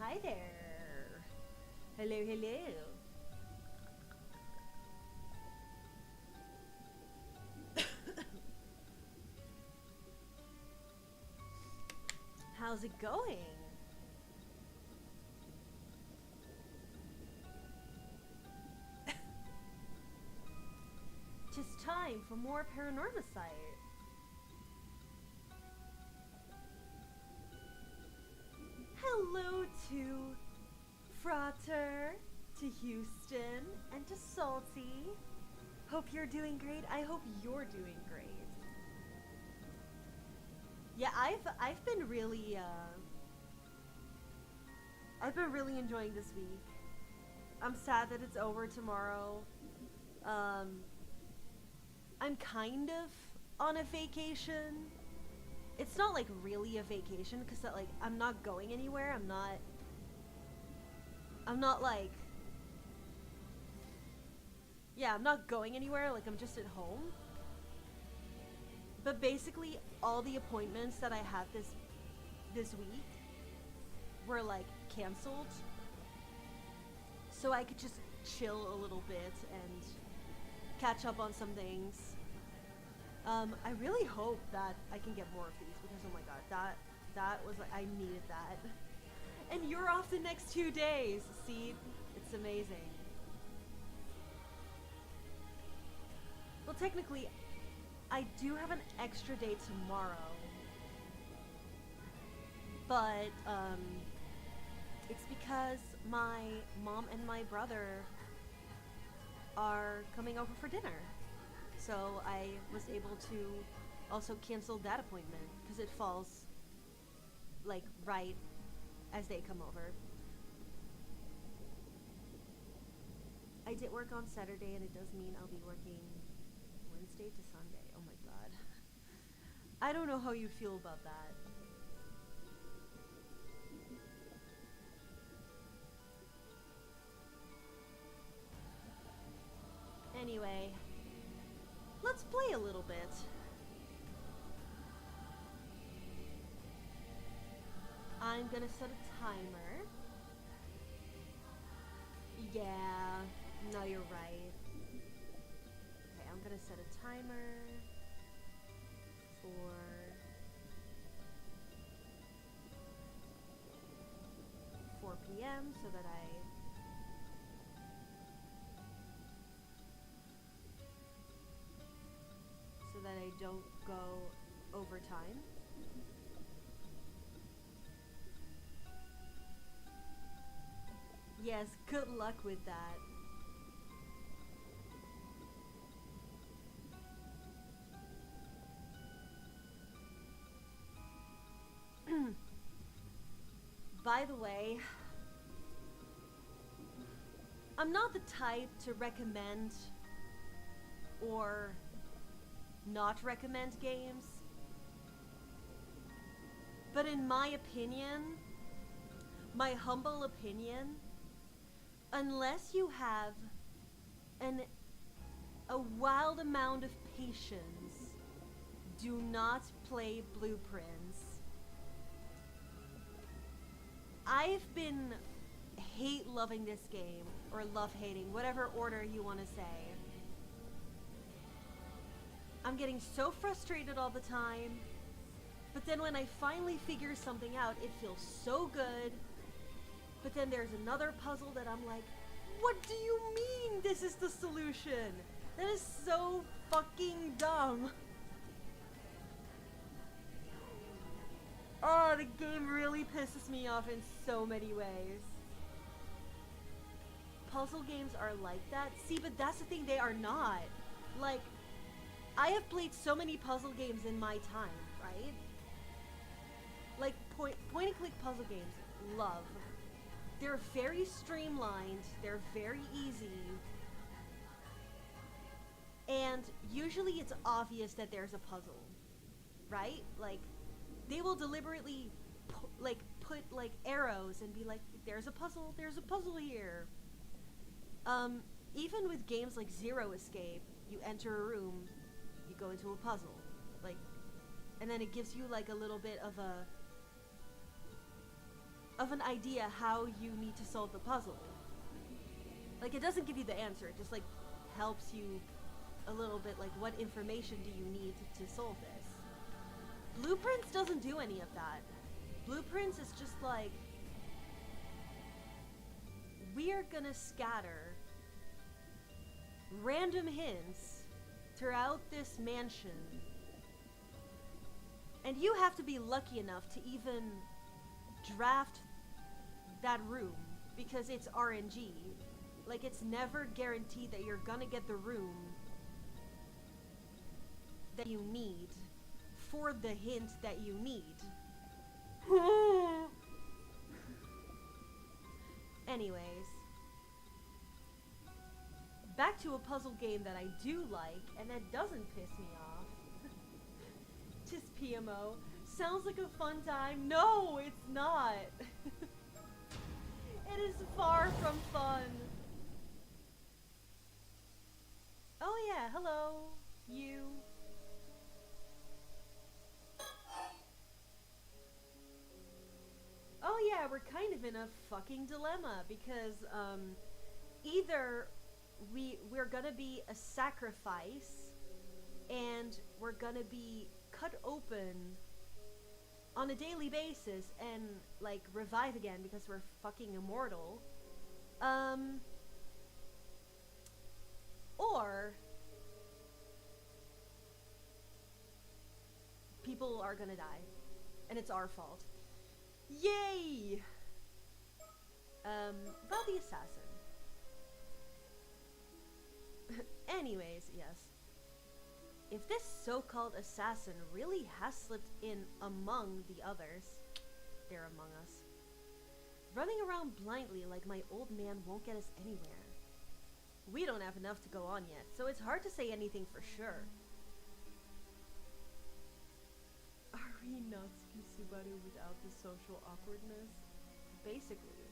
Hi there. Hello, hello. How's it going? Just time for more Paranormasight. Hello to Frater, to Houston, and to Salty. Hope you're doing great. I hope you're doing great. Yeah, I've been really I've been really enjoying this week. I'm sad that it's over tomorrow. Um I'm kind of on a vacation. It's not like really a vacation because like I'm not going anywhere. I'm not like yeah, I'm not going anywhere. Like I'm just at home. But basically all the appointments that I had this week were like canceled. So I could just chill a little bit and catch up on some things. I really hope that I can get more of these because oh my god, that was like I needed that. And you're off the next 2 days. See, it's amazing. Well, technically, I do have an extra day tomorrow, but it's because my mom and my brother are coming over for dinner. So I was able to also cancel that appointment because it falls like right as they come over. I did work on Saturday and it does mean I'll be working Wednesday to Sunday. Oh my god. I don't know how you feel about that. Anyway, let's play a little bit. I'm gonna set a timer. Yeah, no, you're right. Okay, I'm gonna set a timer for 4 p.m. so that I don't go over time. Yes, good luck with that. By the way, I'm not the type to recommend or not recommend games, but in my opinion, my humble opinion, unless you have an a wild amount of patience, do not play Blueprints. I've been hate loving this game, or love hating, whatever order you want to say. I'm getting so frustrated all the time, but then when I finally figure something out, it feels so good. But then there's another puzzle that I'm like, what do you mean this is the solution? That is so fucking dumb. Oh, the game really pisses me off in so many ways. Puzzle games are like that. See, but that's the thing, they are not. Like, I have played so many puzzle games in my time, right? Like, point and click puzzle games, love. They're very streamlined, they're very easy, and usually it's obvious that there's a puzzle, right? Like, they will deliberately put like arrows and be like, there's a puzzle here. Even with games like Zero Escape, you enter a room, you go into a puzzle, like, and then it gives you like a little bit of a of an idea how you need to solve the puzzle. Like, it doesn't give you the answer, it just, like, helps you a little bit, like, what information do you need to solve this. Blueprints doesn't do any of that. Blueprints is just like, we're gonna scatter random hints throughout this mansion, and you have to be lucky enough to even draft that room, because it's RNG. Like, it's never guaranteed that you're gonna get the room that you need for the hint that you need. Anyways, back to a puzzle game that I do like and that doesn't piss me off. Just PMO. Sounds like a fun time. No, it's not. It is far from fun. Oh yeah, hello, you. Oh yeah, we're kind of in a fucking dilemma because either we're gonna be a sacrifice and we're gonna be cut open on a daily basis and like revive again because we're fucking immortal, or people are gonna die and it's our fault. Yay! About the assassin. Anyways, yes. If this so-called assassin really has slipped in among the others, they're among us. Running around blindly like my old man won't get us anywhere. We don't have enough to go on yet, so it's hard to say anything for sure. Are we Natsuki Subaru without the social awkwardness? Basically.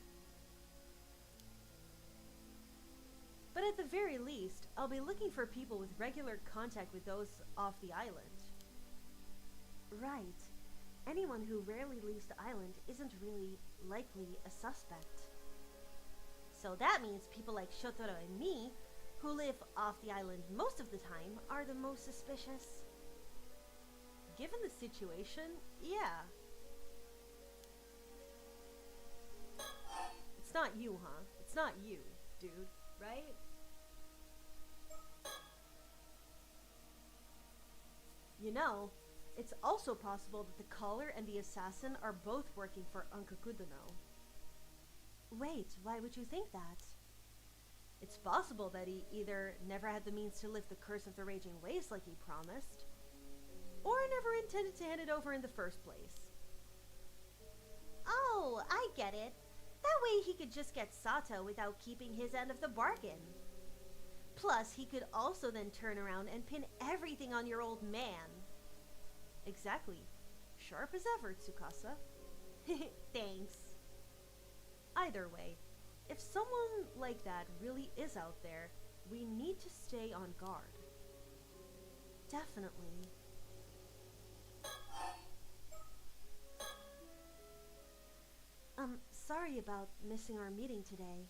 But at the very least, I'll be looking for people with regular contact with those off the island. Right. Anyone who rarely leaves the island isn't really likely a suspect. So that means people like Shotaro and me, who live off the island most of the time, are the most suspicious. Given the situation, yeah. It's not you, huh? It's not you, dude, right? You know, it's also possible that the caller and the assassin are both working for Ankakudono. Wait, why would you think that? It's possible that he either never had the means to lift the curse of the raging waves like he promised, or never intended to hand it over in the first place. Oh, I get it. That way he could just get Sato without keeping his end of the bargain. Plus, he could also then turn around and pin everything on your old man. Exactly. Sharp as ever, Tsukasa. Thanks. Either way, if someone like that really is out there, we need to stay on guard. Definitely. Sorry about missing our meeting today.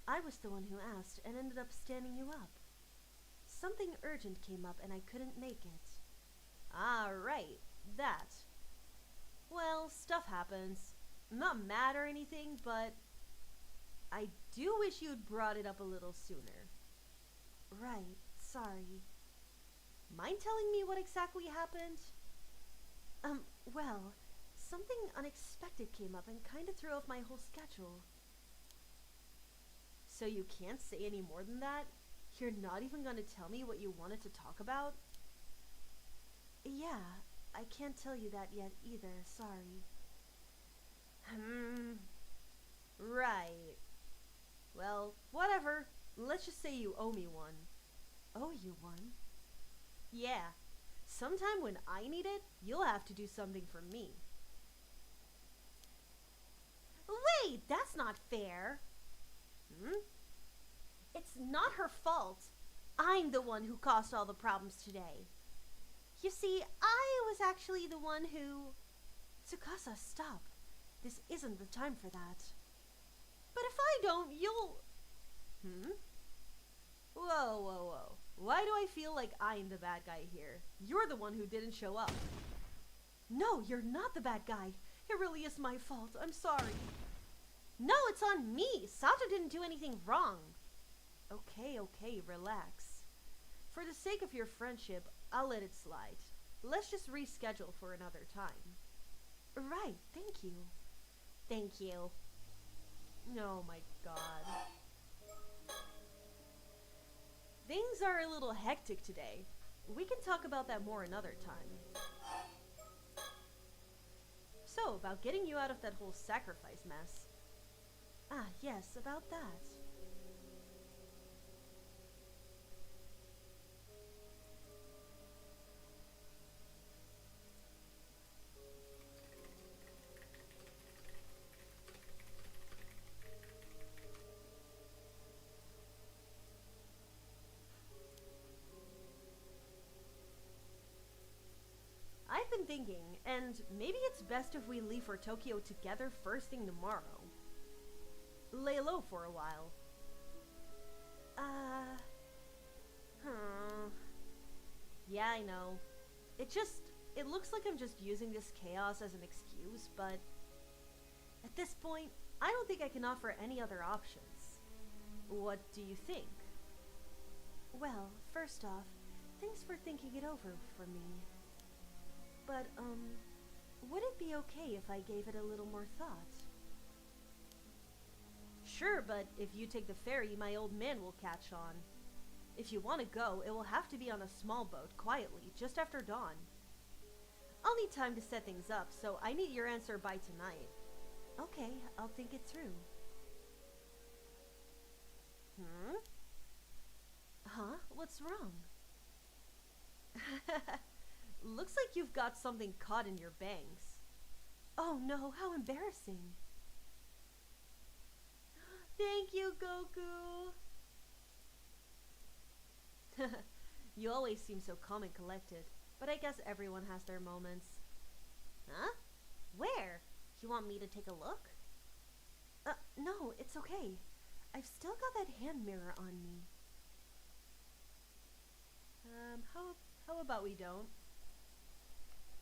I was the one who asked and ended up standing you up. Something urgent came up and I couldn't make it. Ah, right. That. Well, stuff happens. I'm not mad or anything, but I do wish you'd brought it up a little sooner. Right. Sorry. Mind telling me what exactly happened? Well, something unexpected came up and kind of threw off my whole schedule. So you can't say any more than that? You're not even going to tell me what you wanted to talk about? Yeah, I can't tell you that yet either, sorry. Right. Well, whatever. Let's just say you owe me one. Owe you one? Yeah. Sometime when I need it, you'll have to do something for me. Wait, that's not fair. It's not her fault. I'm the one who caused all the problems today. You see, I was actually the one who... Tsukasa, stop. This isn't the time for that. But if I don't, you'll... Whoa, whoa, whoa. Why do I feel like I'm the bad guy here? You're the one who didn't show up. No, you're not the bad guy. It really is my fault. I'm sorry. No, it's on me. Sato didn't do anything wrong. Okay, relax. For the sake of your friendship, I'll let it slide. Let's just reschedule for another time. Right, thank you. Thank you. Oh my god. Things are a little hectic today. We can talk about that more another time. So, about getting you out of that whole sacrifice mess. Ah, yes, about that. I've been thinking, and maybe it's best if we leave for Tokyo together first thing tomorrow. Lay low for a while. Yeah, I know. It looks like I'm just using this chaos as an excuse, but at this point, I don't think I can offer any other options. What do you think? Well, first off, thanks for thinking it over for me. But, would it be okay if I gave it a little more thought? Sure, but if you take the ferry, my old man will catch on. If you want to go, it will have to be on a small boat, quietly, just after dawn. I'll need time to set things up, so I need your answer by tonight. Okay, I'll think it through. Huh? What's wrong? Looks like you've got something caught in your bangs. Oh no, how embarrassing. Thank you, Goku. You always seem so calm and collected, but I guess everyone has their moments. Huh? Where? You want me to take a look? No, it's okay. I've still got that hand mirror on me. How about we don't?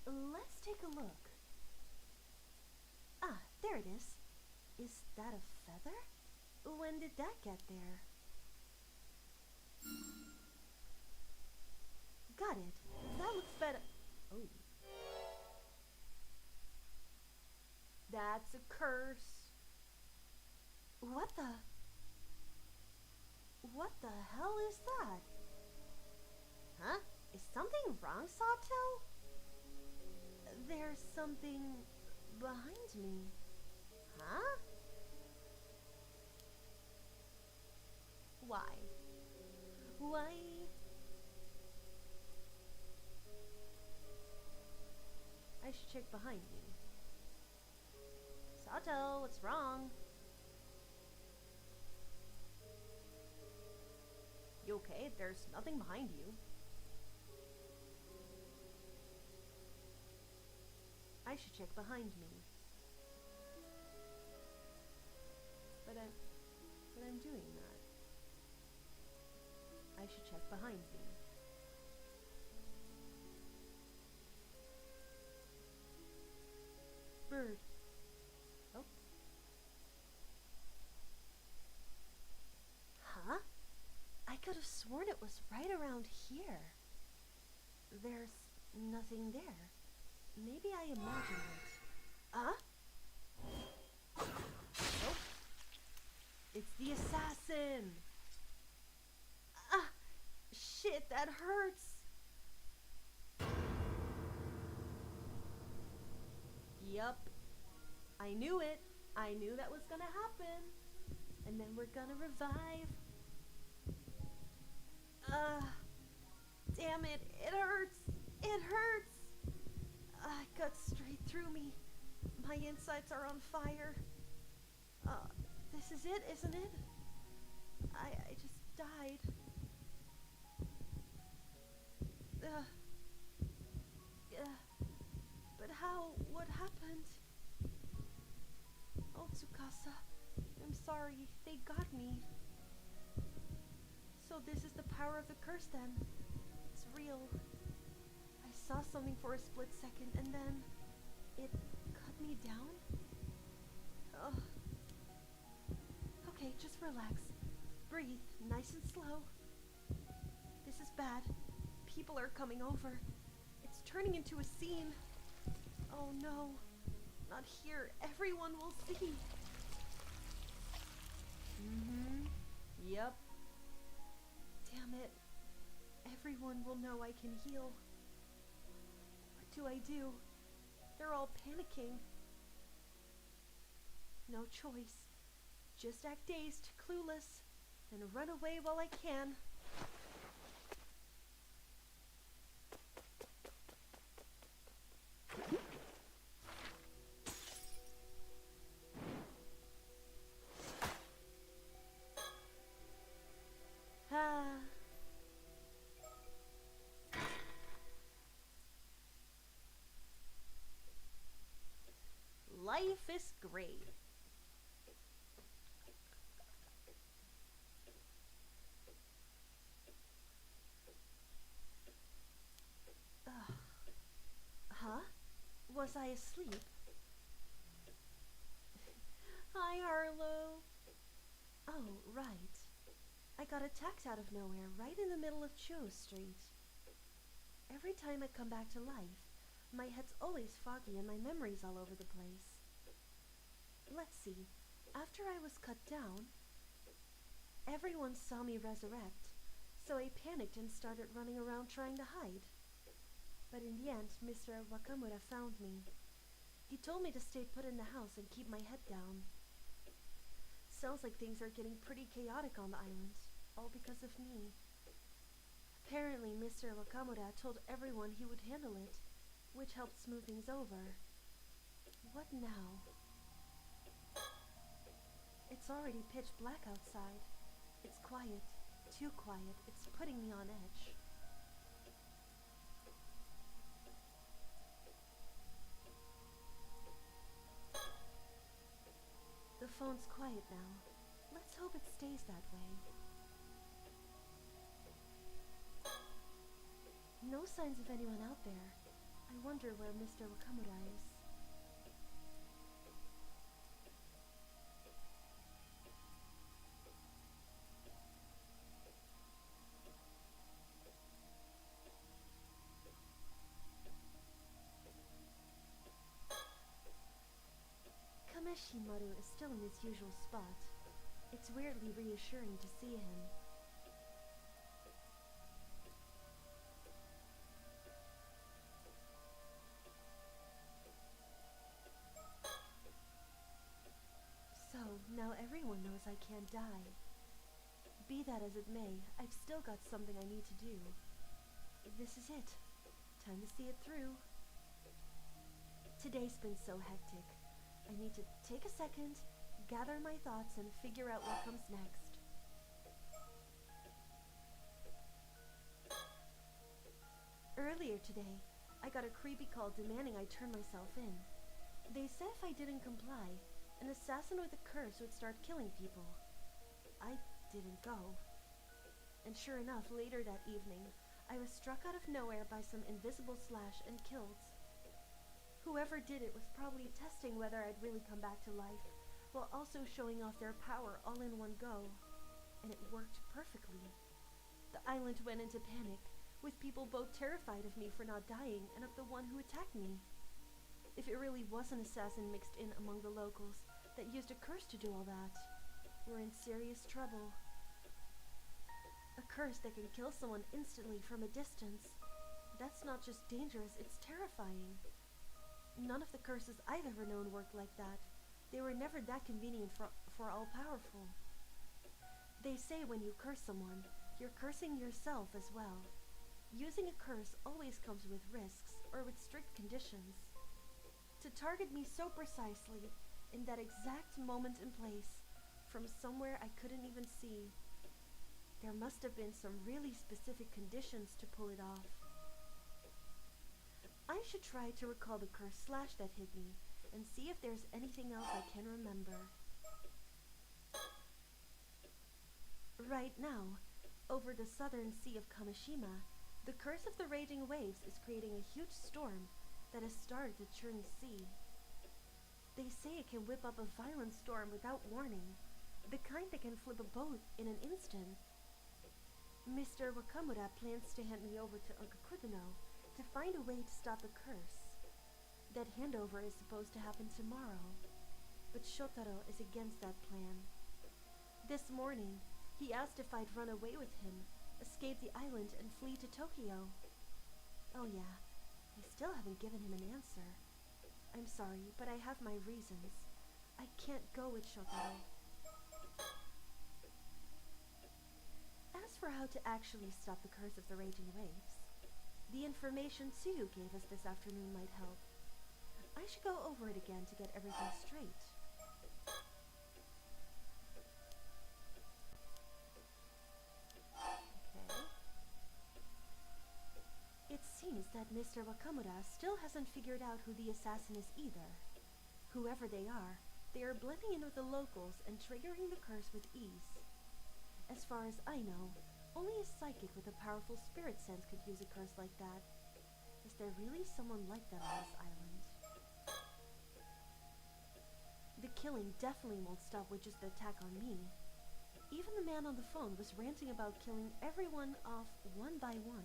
Let's take a look. Ah, there it is. Is that a feather? When did that get there? Got it. That looks better. Oh. That's a curse. What the hell is that? Huh? Is something wrong, Sato? There's something behind me. Huh? Why? I should check behind me. Sato, what's wrong? You okay? There's nothing behind you. I should check behind me. But I'm doing that. I should check behind me. Bird. Oh. Huh? I could have sworn it was right around here. There's nothing there. Maybe I imagined it. Huh? Nope. It's the assassin! Ah! Shit, that hurts! Yup. I knew it. I knew that was gonna happen. And then we're gonna revive. Damn it. It hurts. It hurts. It got straight through me. My insides are on fire. This is it, isn't it? I just died. But how? What happened? Mikasa. I'm sorry. They got me. So this is the power of the curse then. It's real. I saw something for a split second and then it cut me down? Ugh. Okay, just relax. Breathe, nice and slow. This is bad. People are coming over. It's turning into a scene. Oh no. Not here. Everyone will see. Yep. Damn it. Everyone will know I can heal. What do I do? They're all panicking. No choice. Just act dazed, clueless, and run away while I can. Life is great. Huh? Was I asleep? Hi, Arlo. Oh, right. I got attacked out of nowhere right in the middle of Cho Street. Every time I come back to life, my head's always foggy and my memory's all over the place. Let's see. After I was cut down, everyone saw me resurrect, so I panicked and started running around trying to hide. But in the end, Mr. Wakamura found me. He told me to stay put in the house and keep my head down. Sounds like things are getting pretty chaotic on the island, all because of me. Apparently, Mr. Wakamura told everyone he would handle it, which helped smooth things over. What now? It's already pitch black outside. It's quiet, too quiet. It's putting me on edge. The phone's quiet now. Let's hope it stays that way. No signs of anyone out there. I wonder where Mr. Wakamura is. Kameshimaru is still in his usual spot. It's weirdly reassuring to see him. So, now everyone knows I can't die. Be that as it may, I've still got something I need to do. This is it. Time to see it through. Today's been so hectic. I need to take a second, gather my thoughts, and figure out what comes next. Earlier today, I got a creepy call demanding I turn myself in. They said if I didn't comply, an assassin with a curse would start killing people. I didn't go. And sure enough, later that evening, I was struck out of nowhere by some invisible slash and killed. Whoever did it was probably testing whether I'd really come back to life, while also showing off their power all in one go. And it worked perfectly. The island went into panic, with people both terrified of me for not dying and of the one who attacked me. If it really was an assassin mixed in among the locals that used a curse to do all that, we're in serious trouble. A curse that can kill someone instantly from a distance. That's not just dangerous, it's terrifying. None of the curses I've ever known worked like that. They were never that convenient for all-powerful. They say when you curse someone, you're cursing yourself as well. Using a curse always comes with risks, or with strict conditions. To target me so precisely, in that exact moment and place, from somewhere I couldn't even see, there must have been some really specific conditions to pull it off. I should try to recall the curse slash that hit me, and see if there's anything else I can remember. Right now, over the southern sea of Kamishima, the curse of the raging waves is creating a huge storm that has started to churn the sea. They say it can whip up a violent storm without warning, the kind that can flip a boat in an instant. Mr. Wakamura plans to hand me over to Uncle Kudono to find a way to stop the curse. That handover is supposed to happen tomorrow, but Shotaro is against that plan. This morning, he asked if I'd run away with him, escape the island, and flee to Tokyo. Oh yeah, I still haven't given him an answer. I'm sorry, but I have my reasons. I can't go with Shotaro. As for how to actually stop the curse of the raging waves, the information Tsuyu gave us this afternoon might help. I should go over it again to get everything straight. Okay. It seems that Mr. Wakamura still hasn't figured out who the assassin is either. Whoever they are blending in with the locals and triggering the curse with ease. As far as I know, only a psychic with a powerful spirit sense could use a curse like that. Is there really someone like that on this island? The killing definitely won't stop with just the attack on me. Even the man on the phone was ranting about killing everyone off one by one.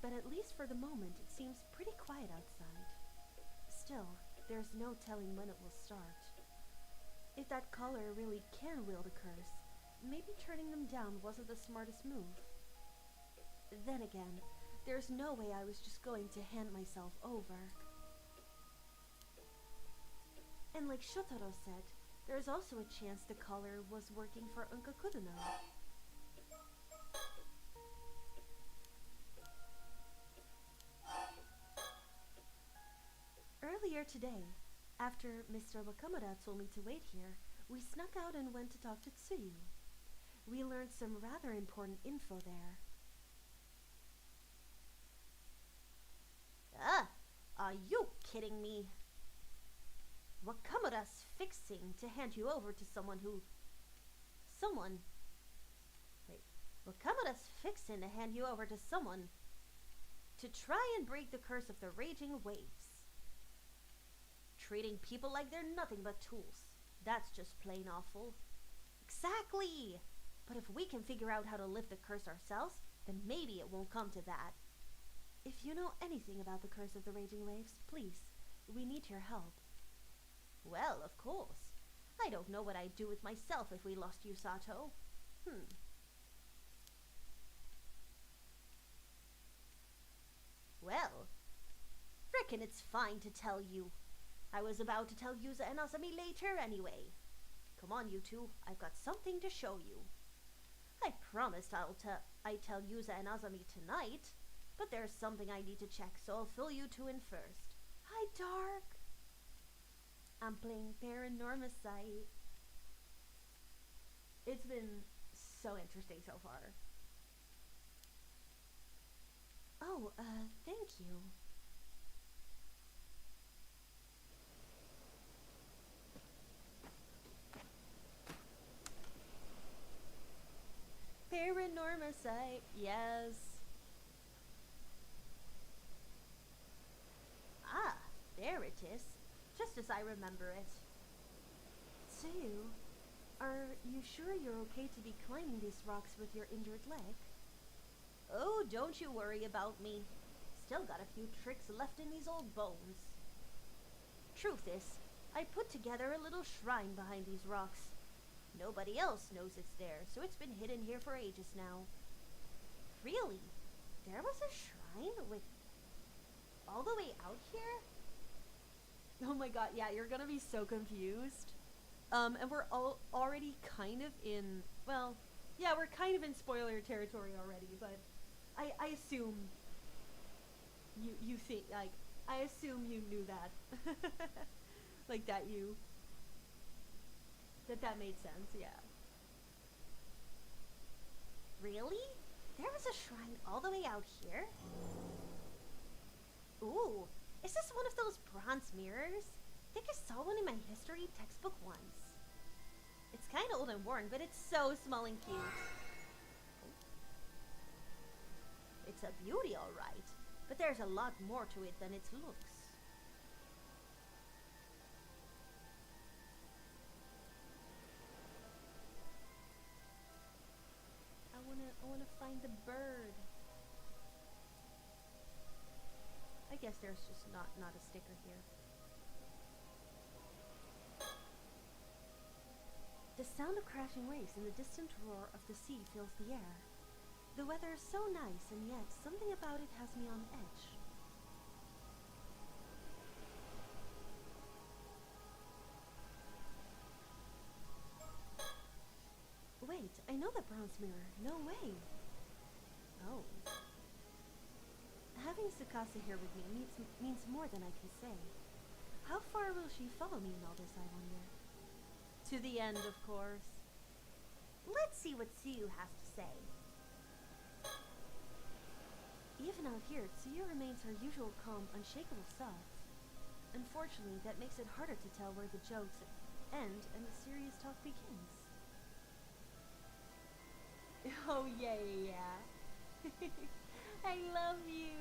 But at least for the moment, it seems pretty quiet outside. Still, there's no telling when it will start. If that caller really can wield a curse, maybe turning them down wasn't the smartest move. Then again, there's no way I was just going to hand myself over. And like Shotaro said, there's also a chance the caller was working for Uncle Kudono. Earlier today, after Mr. Wakamura told me to wait here, we snuck out and went to talk to Tsuyu. We learned some rather important info there. Are you kidding me? Wakamura's fixing to hand you over to Wakamura's fixing to hand you over to someone to try and break the curse of the raging waves. Treating people like they're nothing but tools. That's just plain awful. Exactly! But if we can figure out how to lift the curse ourselves, then maybe it won't come to that. If you know anything about the curse of the raging waves, please, we need your help. Well, of course. I don't know what I'd do with myself if we lost Yusato. Well, reckon it's fine to tell you. I was about to tell Yuza and Asami later anyway. Come on, you two. I've got something to show you. I promised I'd tell Yuza and Asami tonight, but there's something I need to check, so I'll fill you two in first. Hi, Dark. I'm playing Paranormasight. It's been so interesting so far. Oh, thank you. Paranormasight, yes. Ah, there it is. Just as I remember it. Tsuyu, are you sure you're okay to be climbing these rocks with your injured leg? Oh, don't you worry about me. Still got a few tricks left in these old bones. Truth is, I put together a little shrine behind these rocks. Nobody else knows it's there, so it's been hidden here for ages now. Really? There was a shrine with all the way out here? Oh my god, yeah, you're gonna be so confused. And we're all already kind of in, well, yeah, we're kind of in spoiler territory already, but I assume you think, like, I assume you knew that. Like that that made sense, yeah. Really? There was a shrine all the way out here? Ooh, is this one of those bronze mirrors? I think I saw one in my history textbook once. It's kind of old and worn, but it's so small and cute. It's a beauty, all right, but there's a lot more to it than its looks. I wanna find the bird. I guess there's just not a sticker here. The sound of crashing waves and the distant roar of the sea fills the air. The weather is so nice, and yet something about it has me on edge. Wait, I know that bronze mirror. No way. Oh. Having Tsukasa here with me means more than I can say. How far will she follow me in all this, I wonder? To the end, of course. Let's see what Tsuyu has to say. Even out here, Tsuyu remains her usual calm, unshakable self. Unfortunately, that makes it harder to tell where the jokes end and the serious talk begins. Oh, yeah. I love you.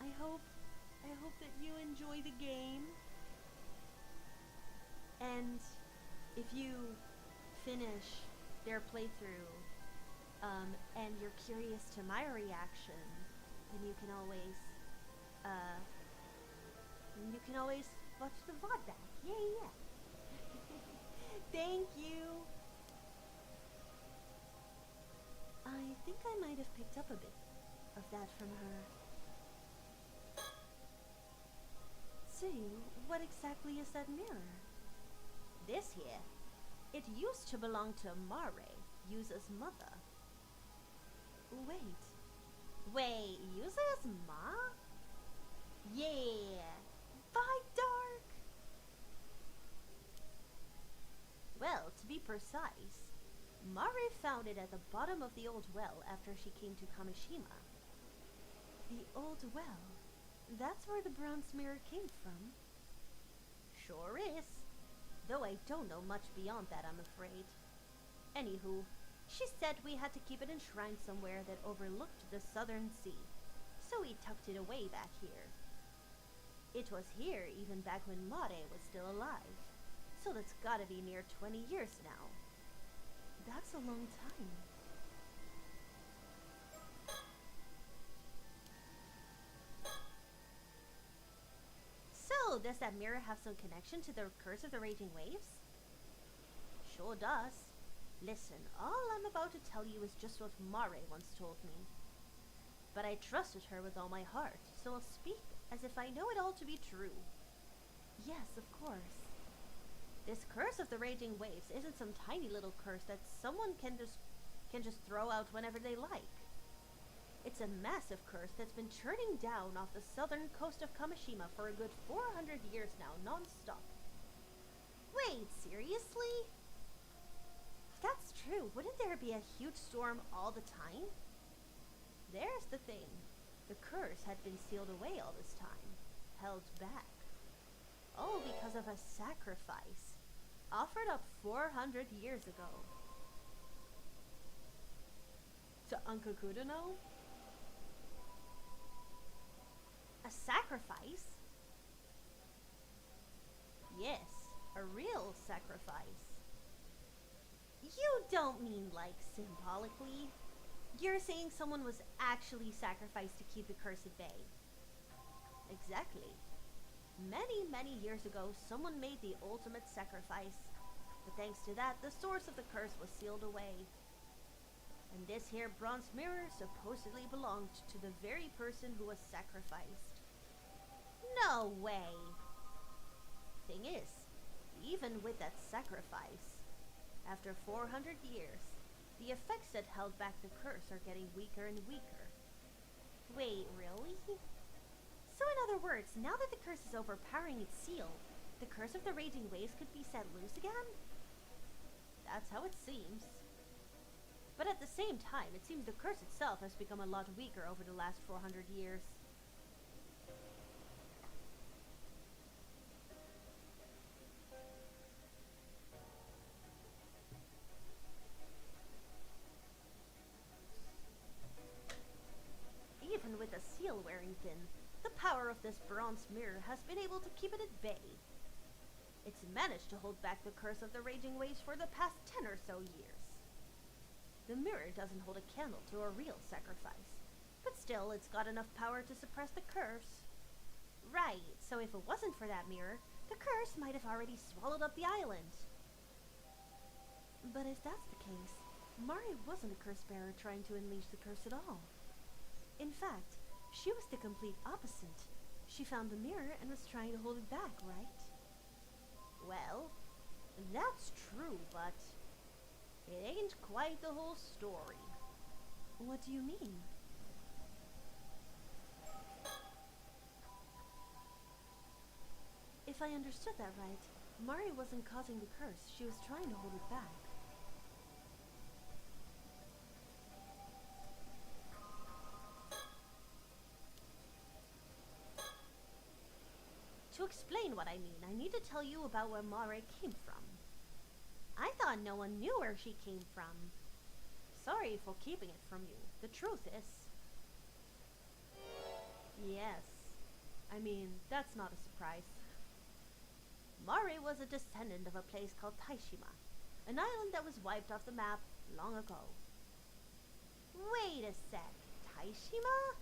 I hope that you enjoy the game. And if you finish their playthrough, and you're curious to my reaction, then you can always watch the VOD back. Yeah. Thank you. I think I might have picked up a bit of that from her. Tsuyu, what exactly is that mirror? This here. It used to belong to Mare, Yuza's mother. Wait, Yuza's ma? Yeah. By dark. Well, to be precise, Mare found it at the bottom of the old well after she came to Kamishima. The old well? That's where the bronze mirror came from? Sure is. Though I don't know much beyond that, I'm afraid. Anywho, she said we had to keep it enshrined somewhere that overlooked the southern sea, so we tucked it away back here. It was here even back when Mare was still alive, so that's gotta be near 20 years now. That's a long time. So, does that mirror have some connection to the curse of the raging waves? Sure does. Listen, all I'm about to tell you is just what Mare once told me. But I trusted her with all my heart, so I'll speak as if I know it all to be true. Yes, of course. This curse of the raging waves isn't some tiny little curse that someone can just throw out whenever they like. It's a massive curse that's been churning down off the southern coast of Kamishima for a good 400 years now, non-stop. Wait, seriously? If that's true, wouldn't there be a huge storm all the time? There's the thing. The curse had been sealed away all this time, held back. All because of a sacrifice offered up 400 years ago. To Uncle Kudano? A sacrifice? Yes, a real sacrifice. You don't mean like symbolically. You're saying someone was actually sacrificed to keep the curse at bay. Exactly. Many, many years ago, someone made the ultimate sacrifice. But thanks to that, the source of the curse was sealed away. And this here bronze mirror supposedly belonged to the very person who was sacrificed. No way! Thing is, even with that sacrifice, after 400 years, the effects that held back the curse are getting weaker and weaker. Wait, really? So in other words, now that the curse is overpowering its seal, the curse of the raging waves could be set loose again? That's how it seems. But at the same time, it seems the curse itself has become a lot weaker over the last 400 years. this bronze mirror has been able to keep it at bay. It's managed to hold back the curse of the raging waves for the past 10 or so years. The mirror doesn't hold a candle to a real sacrifice, but still it's got enough power to suppress the curse. Right, so if it wasn't for that mirror, the curse might have already swallowed up the island. But if that's the case, Mari wasn't a curse bearer trying to unleash the curse at all. In fact, she was the complete opposite. She found the mirror and was trying to hold it back, right? Well, that's true, but it ain't quite the whole story. What do you mean? If I understood that right, Mari wasn't causing the curse, she was trying to hold it back. To explain what I mean, I need to tell you about where Mari came from. I thought no one knew where she came from. Sorry for keeping it from you. The truth is... Yes. I mean, that's not a surprise. Mari was a descendant of a place called Taishima, an island that was wiped off the map long ago. Wait a sec, Taishima?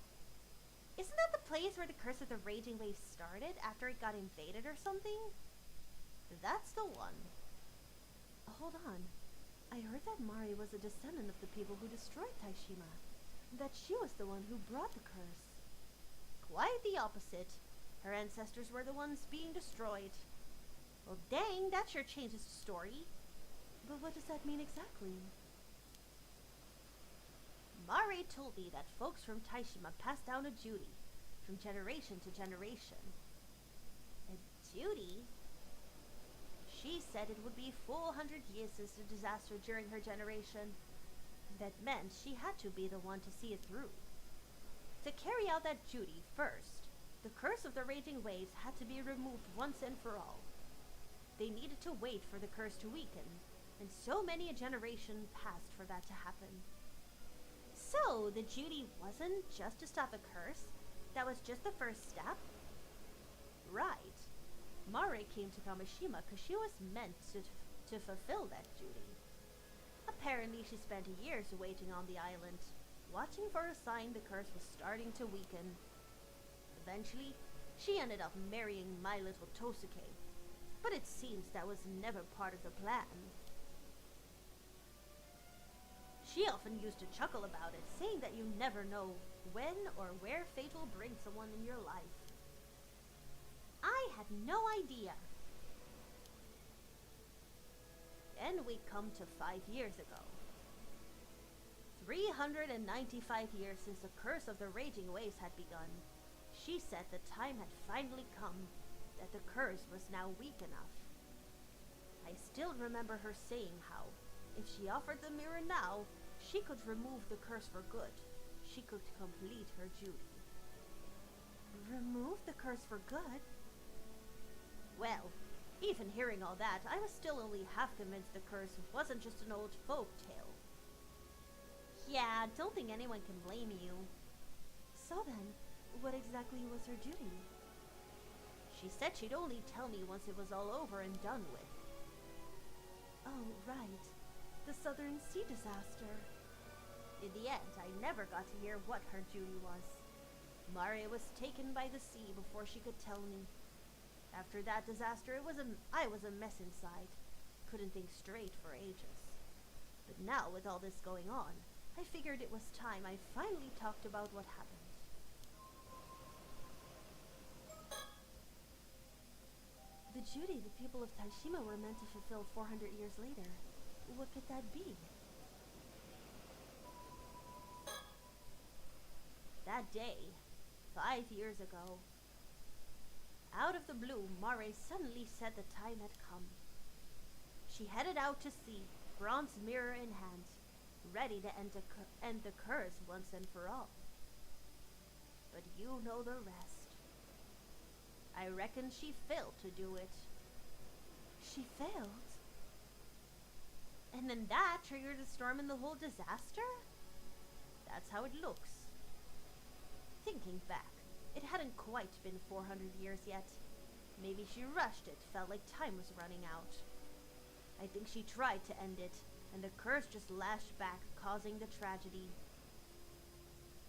Isn't that the place where the curse of the raging waves started after it got invaded or something? That's the one. Hold on. I heard that Mari was a descendant of the people who destroyed Taishima. That she was the one who brought the curse. Quite the opposite. Her ancestors were the ones being destroyed. Well, dang, that sure changes the story. But what does that mean exactly? Mari told me that folks from Taishima passed down a duty, from generation to generation. A duty? She said it would be 400 years since the disaster during her generation. That meant she had to be the one to see it through. To carry out that duty first, the curse of the raging waves had to be removed once and for all. They needed to wait for the curse to weaken, and so many a generation passed for that to happen. So, the duty wasn't just to stop the curse? That was just the first step? Right. Mari came to Kamishima because she was meant to fulfill that duty. Apparently, she spent years waiting on the island, watching for a sign the curse was starting to weaken. Eventually, she ended up marrying my little Tosuke, but it seems that was never part of the plan. She often used to chuckle about it, saying that you never know when or where fate will bring someone in your life. I had no idea. Then we come to 5 years ago. 395 years since the curse of the raging waves had begun. She said the time had finally come, that the curse was now weak enough. I still remember her saying how, if she offered the mirror now, she could remove the curse for good. She could complete her duty. Remove the curse for good? Well, even hearing all that, I was still only half convinced the curse wasn't just an old folk tale. Yeah, don't think anyone can blame you. So then, what exactly was her duty? She said she'd only tell me once it was all over and done with. Oh, right. The Southern Sea disaster. In the end, I never got to hear what her duty was. Mari was taken by the sea before she could tell me. After that disaster, I was a mess inside. Couldn't think straight for ages. But now, with all this going on, I figured it was time I finally talked about what happened. The duty the people of Taishima were meant to fulfill 400 years later. What could that be? That day, 5 years ago, out of the blue, Mari suddenly said the time had come. She headed out to sea, bronze mirror in hand, ready to end the curse once and for all. But you know the rest. I reckon she failed to do it. She failed? And then that triggered a storm and the whole disaster? That's how it looks. Thinking back, It hadn't quite been 400 years yet. Maybe she rushed it, felt like time was running out. I think she tried to end it, and the curse just lashed back, causing the tragedy.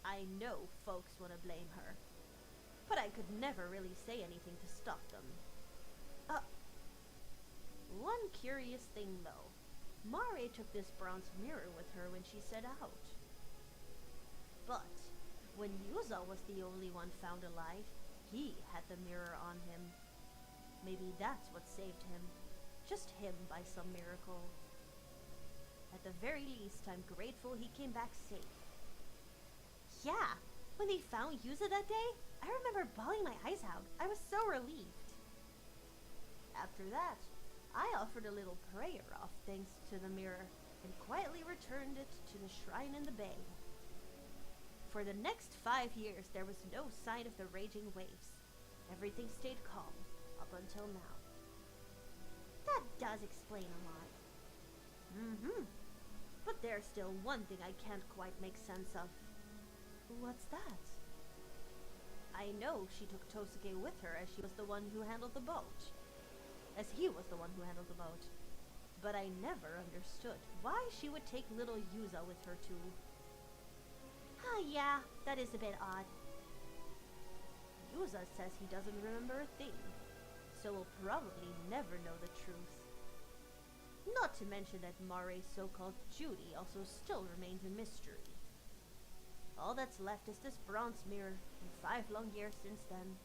I know folks want to blame her, but I could never really say anything to stop them. One curious thing though. Mare took this bronze mirror with her when she set out. But when Yuza was the only one found alive, he had the mirror on him. Maybe that's what saved him. Just him by some miracle. At the very least, I'm grateful he came back safe. Yeah, when they found Yuza that day, I remember bawling my eyes out. I was so relieved. After that, I offered a little prayer of thanks to the mirror and quietly returned it to the shrine in the bay. For the next 5 years, there was no sign of the raging waves. Everything stayed calm up until now. That does explain a lot. But there's still one thing I can't quite make sense of. What's that? I know she took Tosuke with her as she was the one who handled the boat. As he was the one who handled the boat. But I never understood why she would take little Yuza with her too. Yeah, that is a bit odd. Yuza says he doesn't remember a thing, so we'll probably never know the truth. Not to mention that Mare's so-called Judy also still remains a mystery. All that's left is this bronze mirror, and 5 long years since then.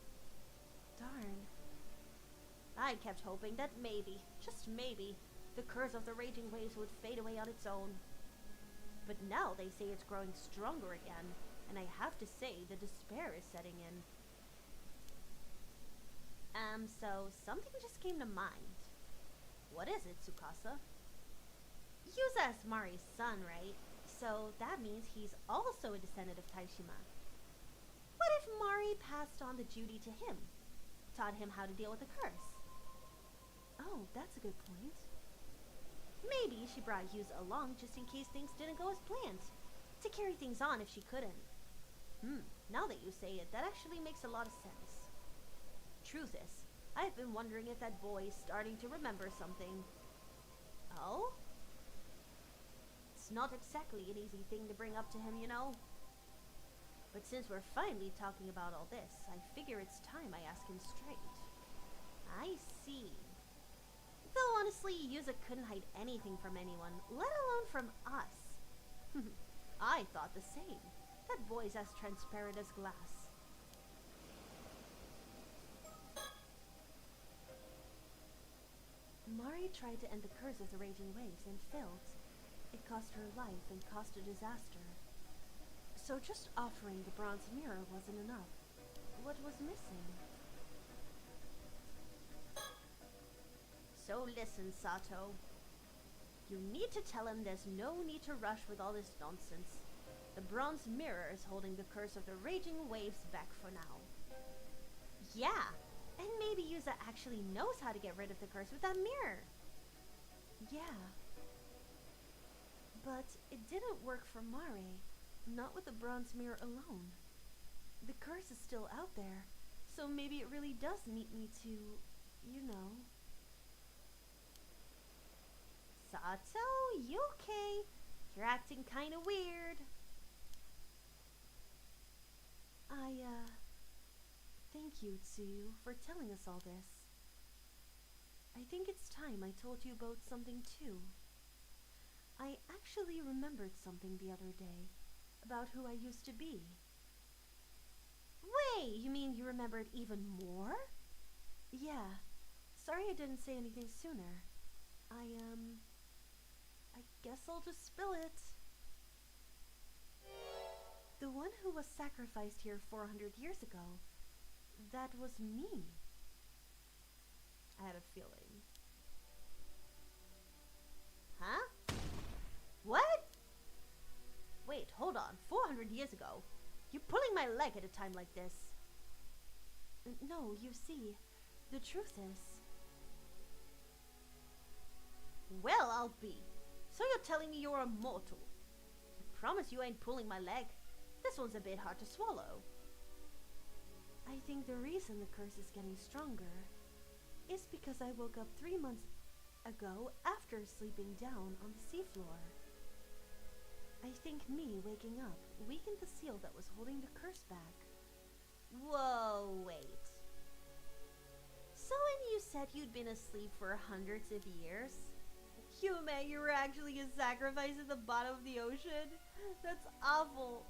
Darn. I kept hoping that maybe, just maybe, the curse of the raging waves would fade away on its own. But now they say it's growing stronger again, and I have to say the despair is setting in. So something just came to mind. What is it, Tsukasa? Yuza is Mari's son, right? So that means he's also a descendant of Taishima. What if Mari passed on the duty to him? Taught him how to deal with the curse? Oh, that's a good point. Maybe she brought Yuza along just in case things didn't go as planned. To carry things on if she couldn't. Now that you say it, that actually makes a lot of sense. Truth is, I've been wondering if that boy is starting to remember something. Oh? It's not exactly an easy thing to bring up to him, you know. But since we're finally talking about all this, I figure it's time I ask him straight. I see. Though honestly, Yuza couldn't hide anything from anyone, let alone from us. I thought the same. That boy's as transparent as glass. Mari tried to end the curse of the raging waves and failed. It cost her life and caused a disaster. So just offering the bronze mirror wasn't enough. What was missing? So listen, Sato. You need to tell him there's no need to rush with all this nonsense. The bronze mirror is holding the curse of the raging waves back for now. Yeah, and maybe Yuza actually knows how to get rid of the curse with that mirror. Yeah. But it didn't work for Mare, not with the bronze mirror alone. The curse is still out there, so maybe it really does need me to, you know. Sato, you okay? You're acting kinda weird. Thank you, Tsuyu, for telling us all this. I think it's time I told you about something too. I actually remembered something the other day, about who I used to be. Wait, you mean you remembered even more? Yeah. Sorry I didn't say anything sooner. I guess I'll just spill it. The one who was sacrificed here 400 years ago, that was me. I had a feeling. Huh? What? Wait, hold on. 400 years ago? You're pulling my leg at a time like this. No, you see, the truth is... Well, I'll be. So you're telling me you're immortal? I promise you ain't pulling my leg. This one's a bit hard to swallow. I think the reason the curse is getting stronger is because I woke up 3 months ago after sleeping down on the seafloor. I think me waking up weakened the seal that was holding the curse back. Whoa, wait. So when you said you'd been asleep for hundreds of years, Yume, you were actually a sacrifice at the bottom of the ocean? That's awful.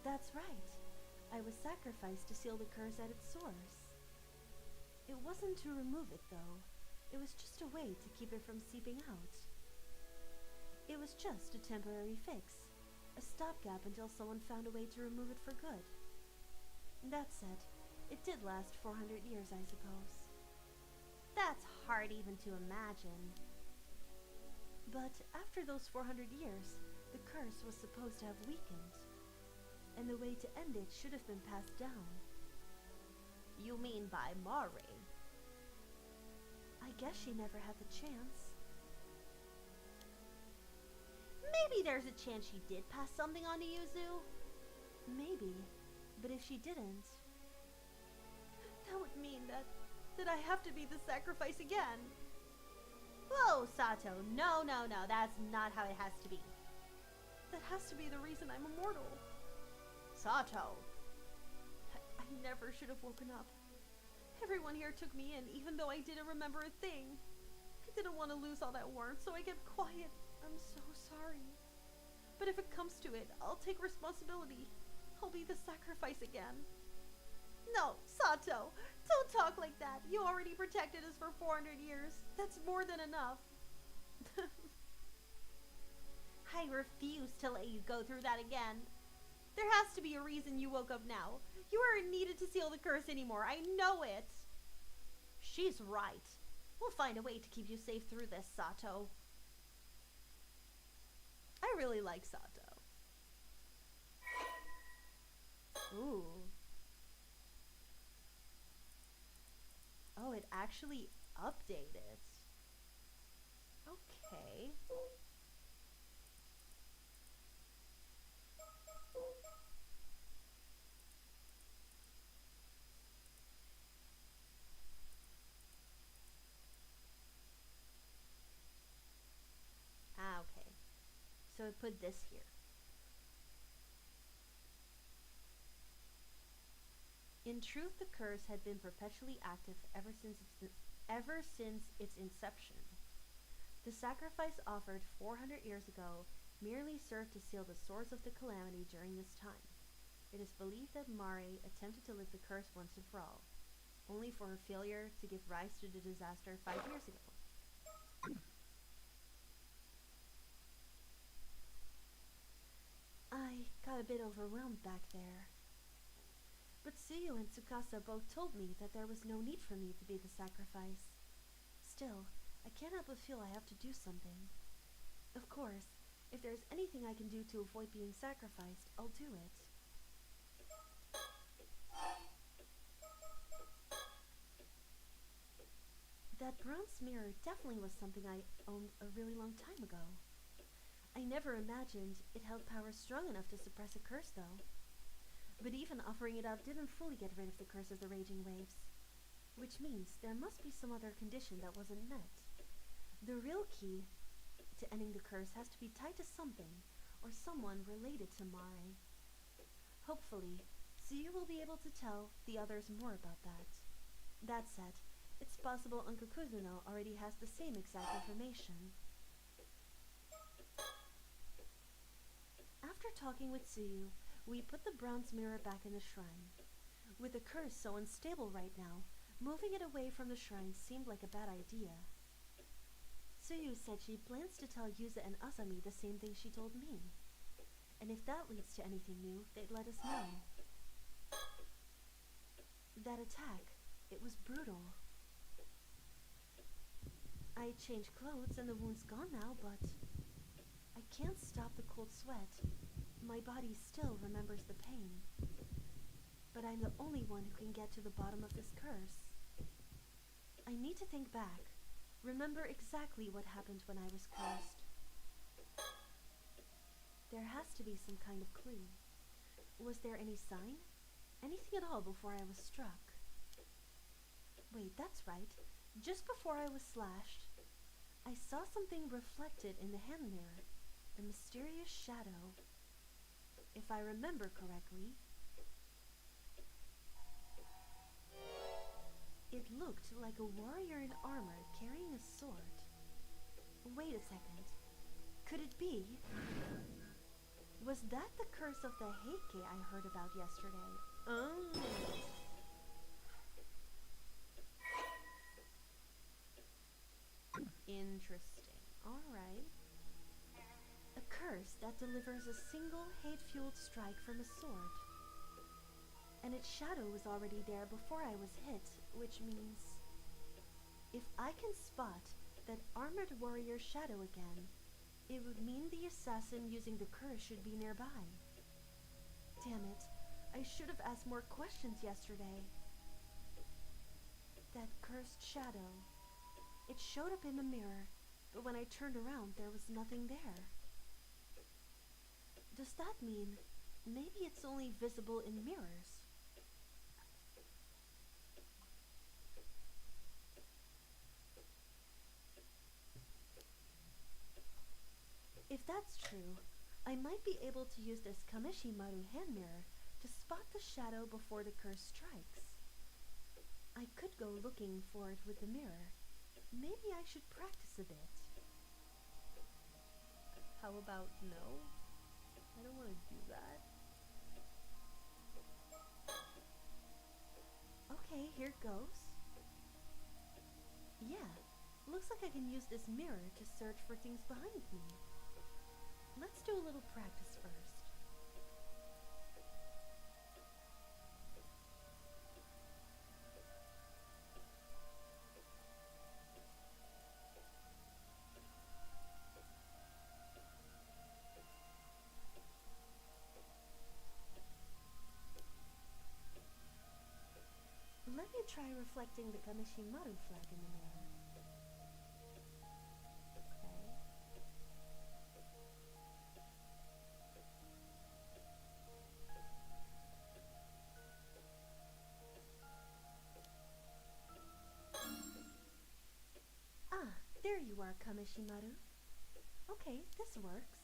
That's right. I was sacrificed to seal the curse at its source. It wasn't to remove it, though. It was just a way to keep it from seeping out. It was just a temporary fix, a stopgap until someone found a way to remove it for good. That said, it did last 400 years, I suppose. That's hard even to imagine. But after those 400 years, the curse was supposed to have weakened, and the way to end it should have been passed down. You mean by Mari? I guess she never had the chance. Maybe there's a chance she did pass something on to Yuzu? Maybe, but if she didn't, that would mean that I have to be the sacrifice again. Whoa, Sato, no, that's not how it has to be. That has to be the reason I'm immortal. Sato! I never should have woken up. Everyone here took me in, even though I didn't remember a thing. I didn't want to lose all that warmth, so I kept quiet. I'm so sorry. But if it comes to it, I'll take responsibility. I'll be the sacrifice again. No, Sato, don't talk like that. You already protected us for 400 years. That's more than enough. I refuse to let you go through that again. There has to be a reason you woke up now. You aren't needed to seal the curse anymore. I know it. She's right. We'll find a way to keep you safe through this, Sato. I really like Sato. Ooh. Oh, it actually updated. Okay. Ah, okay. So it put this here. In truth, the curse had been perpetually active ever since its inception. The sacrifice offered 400 years ago merely served to seal the source of the calamity during this time. It is believed that Mari attempted to lift the curse once and for all, only for her failure to give rise to the disaster 5 years ago. I got a bit overwhelmed back there. But Tsuyu and Tsukasa both told me that there was no need for me to be the sacrifice. Still, I can't help but feel I have to do something. Of course, if there's anything I can do to avoid being sacrificed, I'll do it. That bronze mirror definitely was something I owned a really long time ago. I never imagined it held power strong enough to suppress a curse, though. But even offering it up didn't fully get rid of the curse of the raging waves. Which means there must be some other condition that wasn't met. The real key to ending the curse has to be tied to something or someone related to Mari. Hopefully, Tsuyu will be able to tell the others more about that. That said, it's possible Uncle Kuzuno already has the same exact information. After talking with Tsuyu, we put the bronze mirror back in the shrine. With the curse so unstable right now, moving it away from the shrine seemed like a bad idea. Tsuyu said she plans to tell Yuza and Asami the same thing she told me. And if that leads to anything new, they'd let us know. That attack, it was brutal. I changed clothes and the wound's gone now, but I can't stop the cold sweat. My body still remembers the pain. But I'm the only one who can get to the bottom of this curse. I need to think back, remember exactly what happened when I was cursed. There has to be some kind of clue. Was there any sign? anything at all before I was struck. Wait, that's right. Just before I was slashed, I saw something reflected in the hand mirror. A mysterious shadow. If I remember correctly, it looked like a warrior in armor carrying a sword. Wait a second. Could it be? Was that the curse of the Heike I heard about yesterday? Oh. Interesting. Alright. A curse that delivers a single hate-fueled strike from a sword. And its shadow was already there before I was hit, which means if I can spot that armored warrior shadow again, it would mean the assassin using the curse should be nearby. Damn it, I should have asked more questions yesterday. That cursed shadow. It showed up in the mirror, but when I turned around there was nothing there. Does that mean maybe it's only visible in mirrors? If that's true, I might be able to use this Kameshimaru hand mirror to spot the shadow before the curse strikes. I could go looking for it with the mirror. Maybe I should practice a bit. How about no? I don't want to do that. Okay, here goes. Yeah, looks like I can use this mirror to search for things behind me. Let's do a little practice first. Let me try reflecting the Kameshimaru flag in the mirror. Okay. Ah, there you are, Kameshimaru. Okay, this works.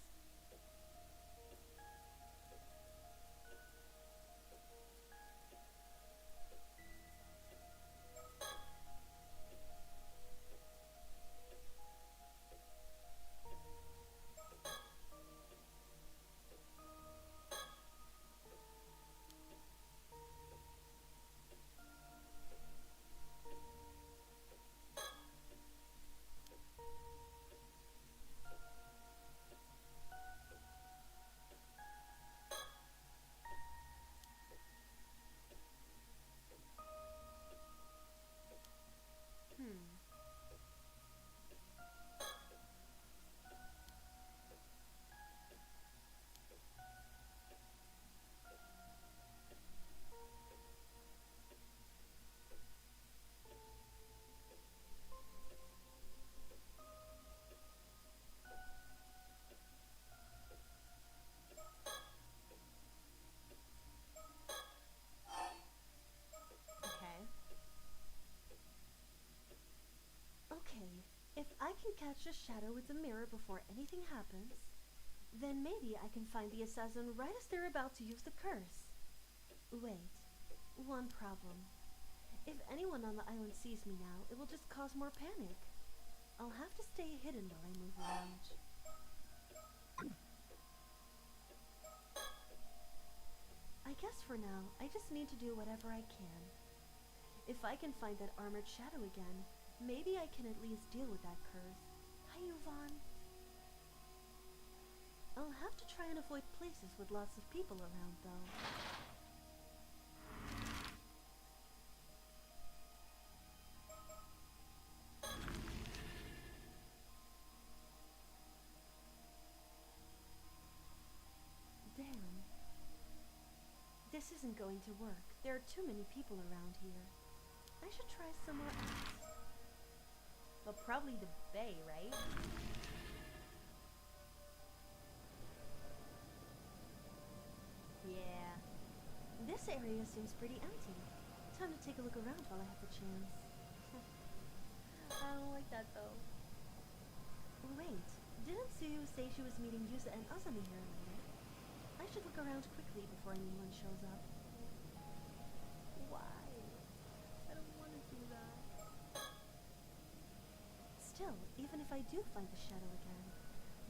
Okay, if I can catch a shadow with the mirror before anything happens, then maybe I can find the assassin right as they're about to use the curse. Wait, one problem. If anyone on the island sees me now, it will just cause more panic. I'll have to stay hidden while I move around. I guess for now, I just need to do whatever I can. If I can find that armored shadow again, maybe I can at least deal with that curse. Hi, Yvonne. I'll have to try and avoid places with lots of people around, though. Damn. This isn't going to work. There are too many people around here. I should try somewhere else. Well, probably the bay, right? Yeah. This area seems pretty empty. Time to take a look around while I have the chance. I don't like that though. Wait, didn't Suyu say she was meeting Yusa and Azami here later? I should look around quickly before anyone shows up. Why? I don't want to do that. Still, even if I do find the shadow again,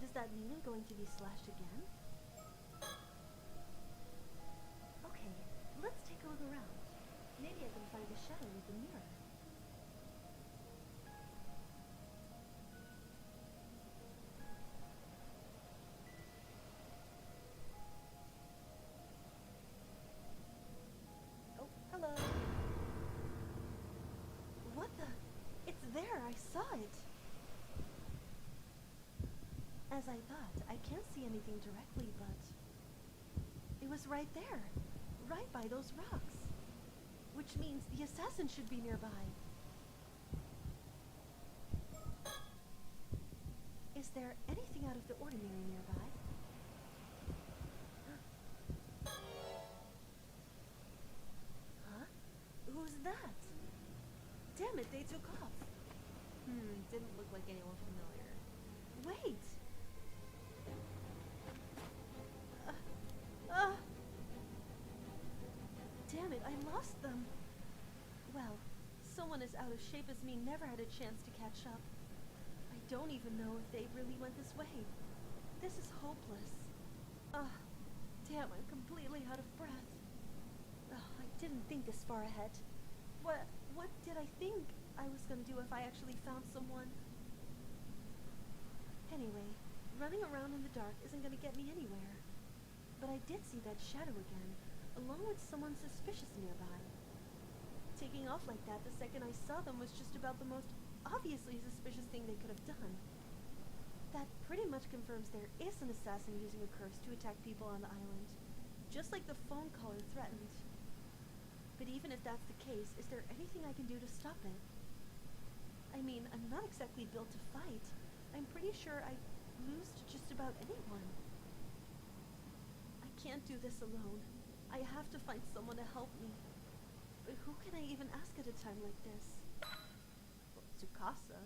does that mean I'm going to be slashed again? Okay, let's take a look around. Maybe I can find the shadow with the mirror. Oh, hello. What the? It's there, I saw it. As I thought, I can't see anything directly, but it was right there, right by those rocks. Which means the assassin should be nearby. Is there anything out of the ordinary nearby? Huh? Who's that? Damn it, they took off. Didn't look like anyone familiar. Wait! Damn it, I lost them. Well, someone as out of shape as me never had a chance to catch up. I don't even know if they really went this way. This is hopeless. Damn, I'm completely out of breath. I didn't think this far ahead. What did I think I was gonna do if I actually found someone? Anyway, running around in the dark isn't gonna get me anywhere. But I did see that shadow again, along with someone suspicious nearby. Taking off like that the second I saw them was just about the most obviously suspicious thing they could have done. That pretty much confirms there is an assassin using a curse to attack people on the island, just like the phone caller threatened. But even if that's the case, is there anything I can do to stop it? I mean, I'm not exactly built to fight. I'm pretty sure I'd lose to just about anyone. I can't do this alone. I have to find someone to help me. But who can I even ask at a time like this? Well, Tsukasa.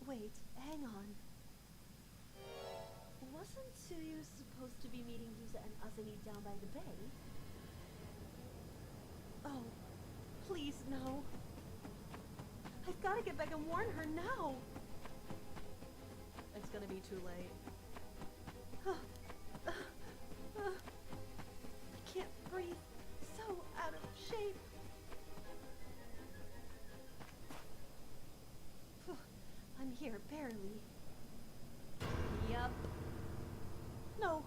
Wait, hang on. Wasn't Tsuyu supposed to be meeting Yusa and Azumi down by the bay? Oh, please, no. I've got to get back and warn her now. It's gonna be too late. I can't breathe. So out of shape. I'm here, barely. Yep. No.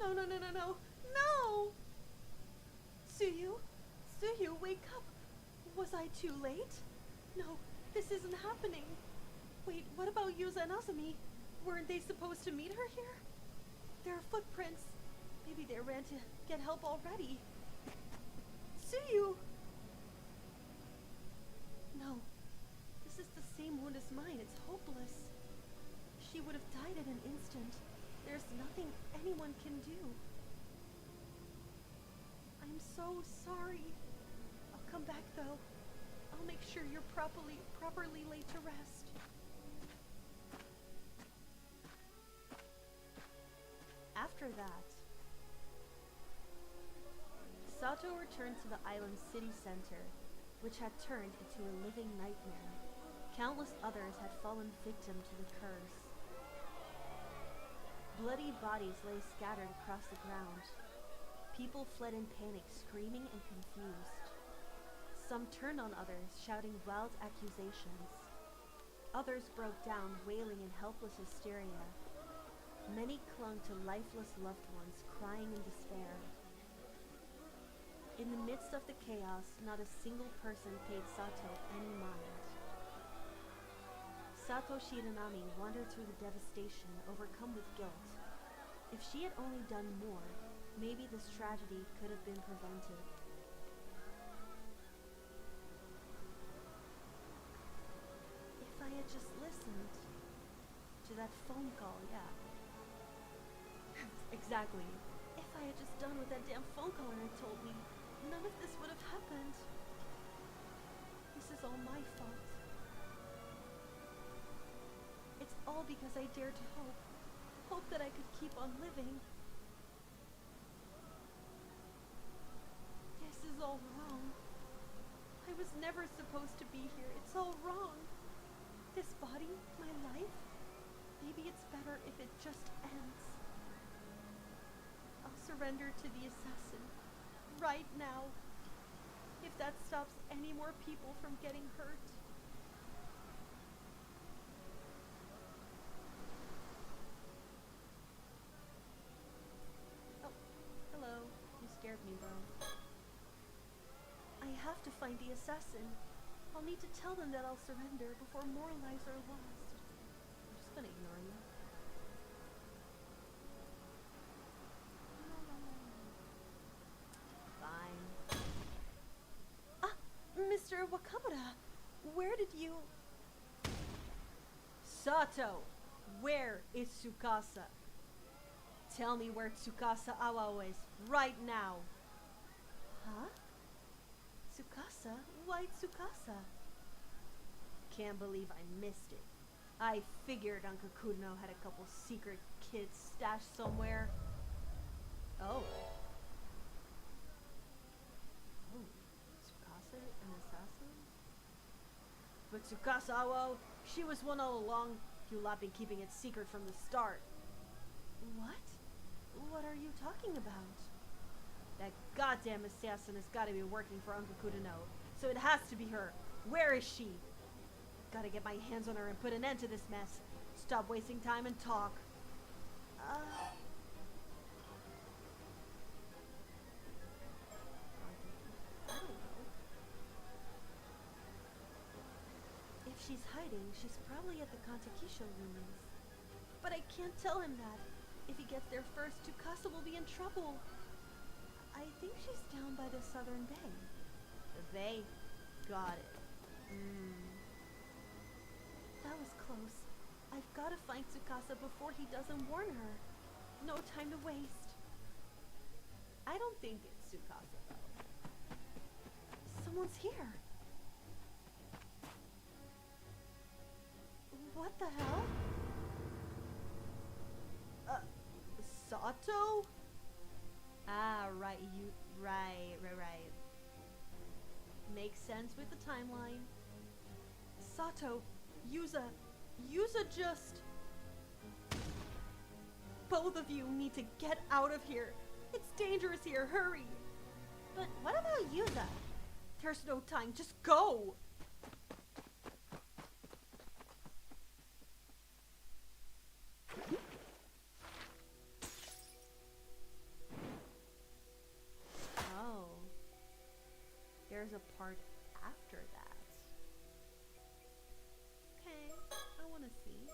No, no, no, no, no. No! Suyu? Suyu, wake up! Was I too late? No, this isn't happening. Wait, what about Yusa and Azumi? Weren't they supposed to meet her here? There are footprints. Maybe they ran to get help already. Suyu! No. This is the same wound as mine. It's hopeless. She would have died in an instant. There's nothing anyone can do. I'm so sorry. I'll come back though. I'll make sure you're properly laid to rest. After that, Sato returned to the island's city center, which had turned into a living nightmare. Countless others had fallen victim to the curse. Bloody bodies lay scattered across the ground. People fled in panic, screaming and confused. Some turned on others, shouting wild accusations. Others broke down, wailing in helpless hysteria. Many clung to lifeless loved ones, crying in despair. In the midst of the chaos, not a single person paid Sato any mind. Sato Shiranami wandered through the devastation, overcome with guilt. If she had only done more, maybe this tragedy could have been prevented. If I had just listened to that phone call, yeah. Exactly. If If I had just done what that damn phone caller had told me, none of this would have happened. This is all my fault. It's all because I dared to hope. Hope that I could keep on living. This is all wrong. I was never supposed to be here. It's all wrong. This body, my life, maybe it's better if it just ends. I'll surrender to the assassin. Right now. If that stops any more people from getting hurt. Oh, hello. You scared me, bro. I have to find the assassin. I'll need to tell them that I'll surrender before more lives are lost. I'm just gonna ignore you. Fine. Ah, Mr. Wakamura, where did you... Sato, where is Tsukasa? Tell me where Tsukasa Awa is, right now. Huh? Tsukasa? Why Tsukasa? Can't believe I missed it. I figured Uncle Kuno had a couple secret kids stashed somewhere. Oh. Oh, Tsukasa, an assassin? But Tsukasa Awa, she was one all along. You lot been keeping it secret from the start. What? What are you talking about? That goddamn assassin has got to be working for Uncle Kuno, so it has to be her. Where is she? Gotta get my hands on her and put an end to this mess. Stop wasting time and talk. I don't know. If she's hiding, she's probably at the Kantakisho ruins. But I can't tell him that. If he gets there first, Tsukasa will be in trouble. I think she's down by the southern bay. The bay? Got it. That was close. I've got to find Tsukasa before he doesn't warn her. No time to waste. I don't think it's Tsukasa, though. Someone's here. What the hell? Sato? Ah, right, right. Makes sense with the timeline. Sato, Yuza just... Both of you need to get out of here. It's dangerous here, hurry. But what about Yuza? There's no time, just go. There's a part after that. Okay, I want to see.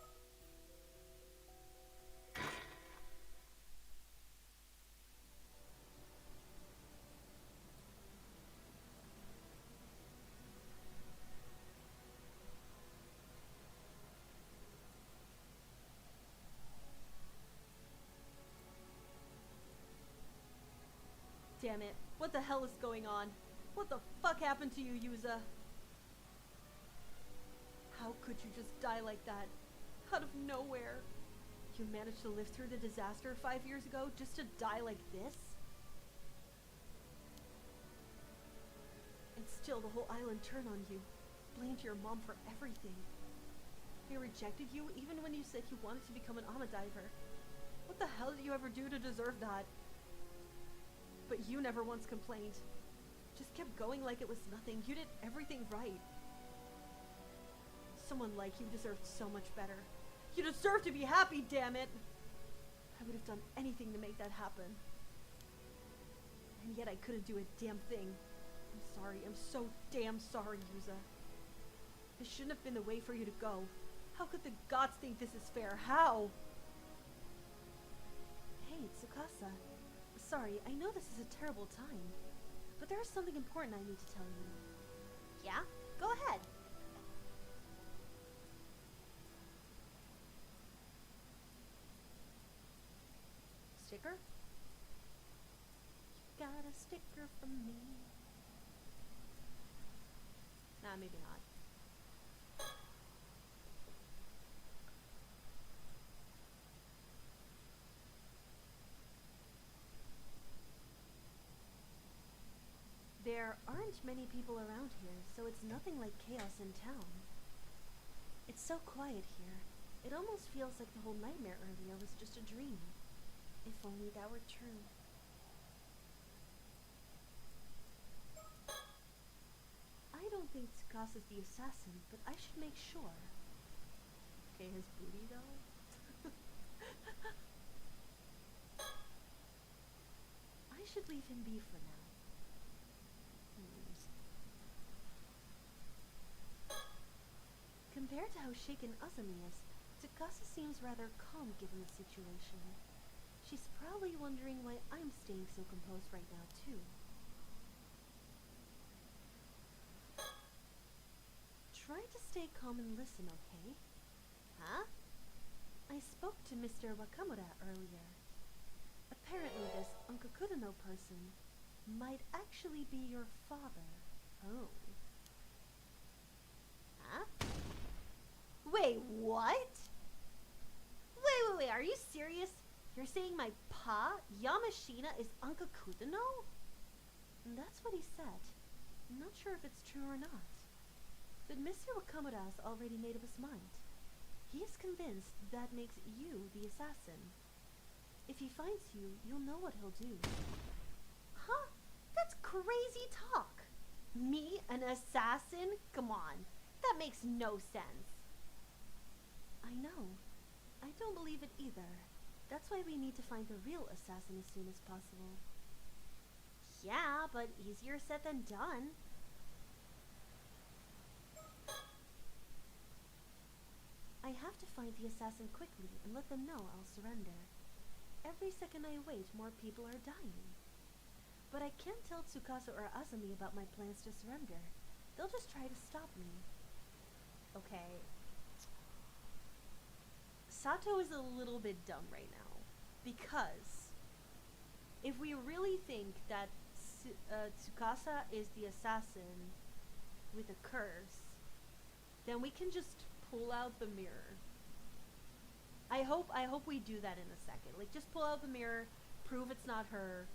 Damn it, what the hell is going on? What the fuck happened to you, Yuza? How could you just die like that? Out of nowhere? You managed to live through the disaster 5 years ago just to die like this? And still the whole island turned on you. Blamed your mom for everything. They rejected you even when you said you wanted to become an ama diver. What the hell did you ever do to deserve that? But you never once complained. Just kept going like it was nothing. You did everything right. Someone like you deserved so much better. You deserve to be happy, damn it! I would have done anything to make that happen. And yet I couldn't do a damn thing. I'm sorry. I'm so damn sorry, Yuza. This shouldn't have been the way for you to go. How could the gods think this is fair? How? Hey, Tsukasa. Sorry, I know this is a terrible time. But there is something important I need to tell you. Yeah? Go ahead. Sticker? sticker from me. Nah, maybe not. There aren't many people around here, so it's nothing like chaos in town. It's so quiet here. It almost feels like the whole nightmare earlier was just a dream. If only that were true. I don't think Tsukasa's the assassin, but I should make sure. Okay, his booty though? I should leave him be for now. Compared to how shaken Azumi is, Tsukasa seems rather calm given the situation. She's probably wondering why I'm staying so composed right now, too. Try to stay calm and listen, okay? Huh? I spoke to Mr. Wakamura earlier. Apparently this Unkakudo person might actually be your father. Oh. Huh? Wait, what? Wait, are you serious? You're saying my pa, Yamashina, is Unkakudo? That's what he said. I'm not sure if it's true or not. But Mr. Wakamura's already made up his mind. He is convinced that makes you the assassin. If he finds you, you'll know what he'll do. Huh? That's crazy talk. Me, an assassin? Come on. That makes no sense. I know. I don't believe it either. That's why we need to find the real assassin as soon as possible. Yeah, but easier said than done. I have to find the assassin quickly and let them know I'll surrender. Every second I wait, more people are dying. But I can't tell Tsukasa or Azumi about my plans to surrender. They'll just try to stop me. Okay. Sato is a little bit dumb right now. Because if we really think that Tsukasa is the assassin with a curse, then we can just pull out the mirror. I hope we do that in a second. Like, just pull out the mirror, prove it's not her.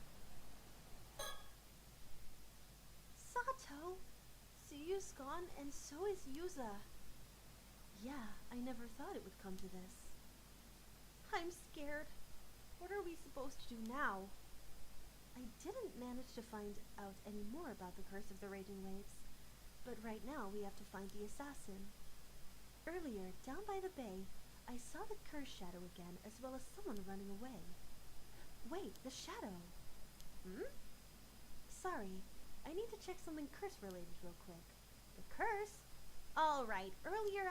Sato! Suyu's gone, and so is Yuza. Yeah, I never thought it would come to this. I'm scared. What are we supposed to do now? I didn't manage to find out any more about the curse of the raging waves, but right now we have to find the assassin. Earlier, down by the bay, I saw the curse shadow again, as well as someone running away. Wait, the shadow! Sorry, I need to check something curse-related real quick. The curse? Alright, earlier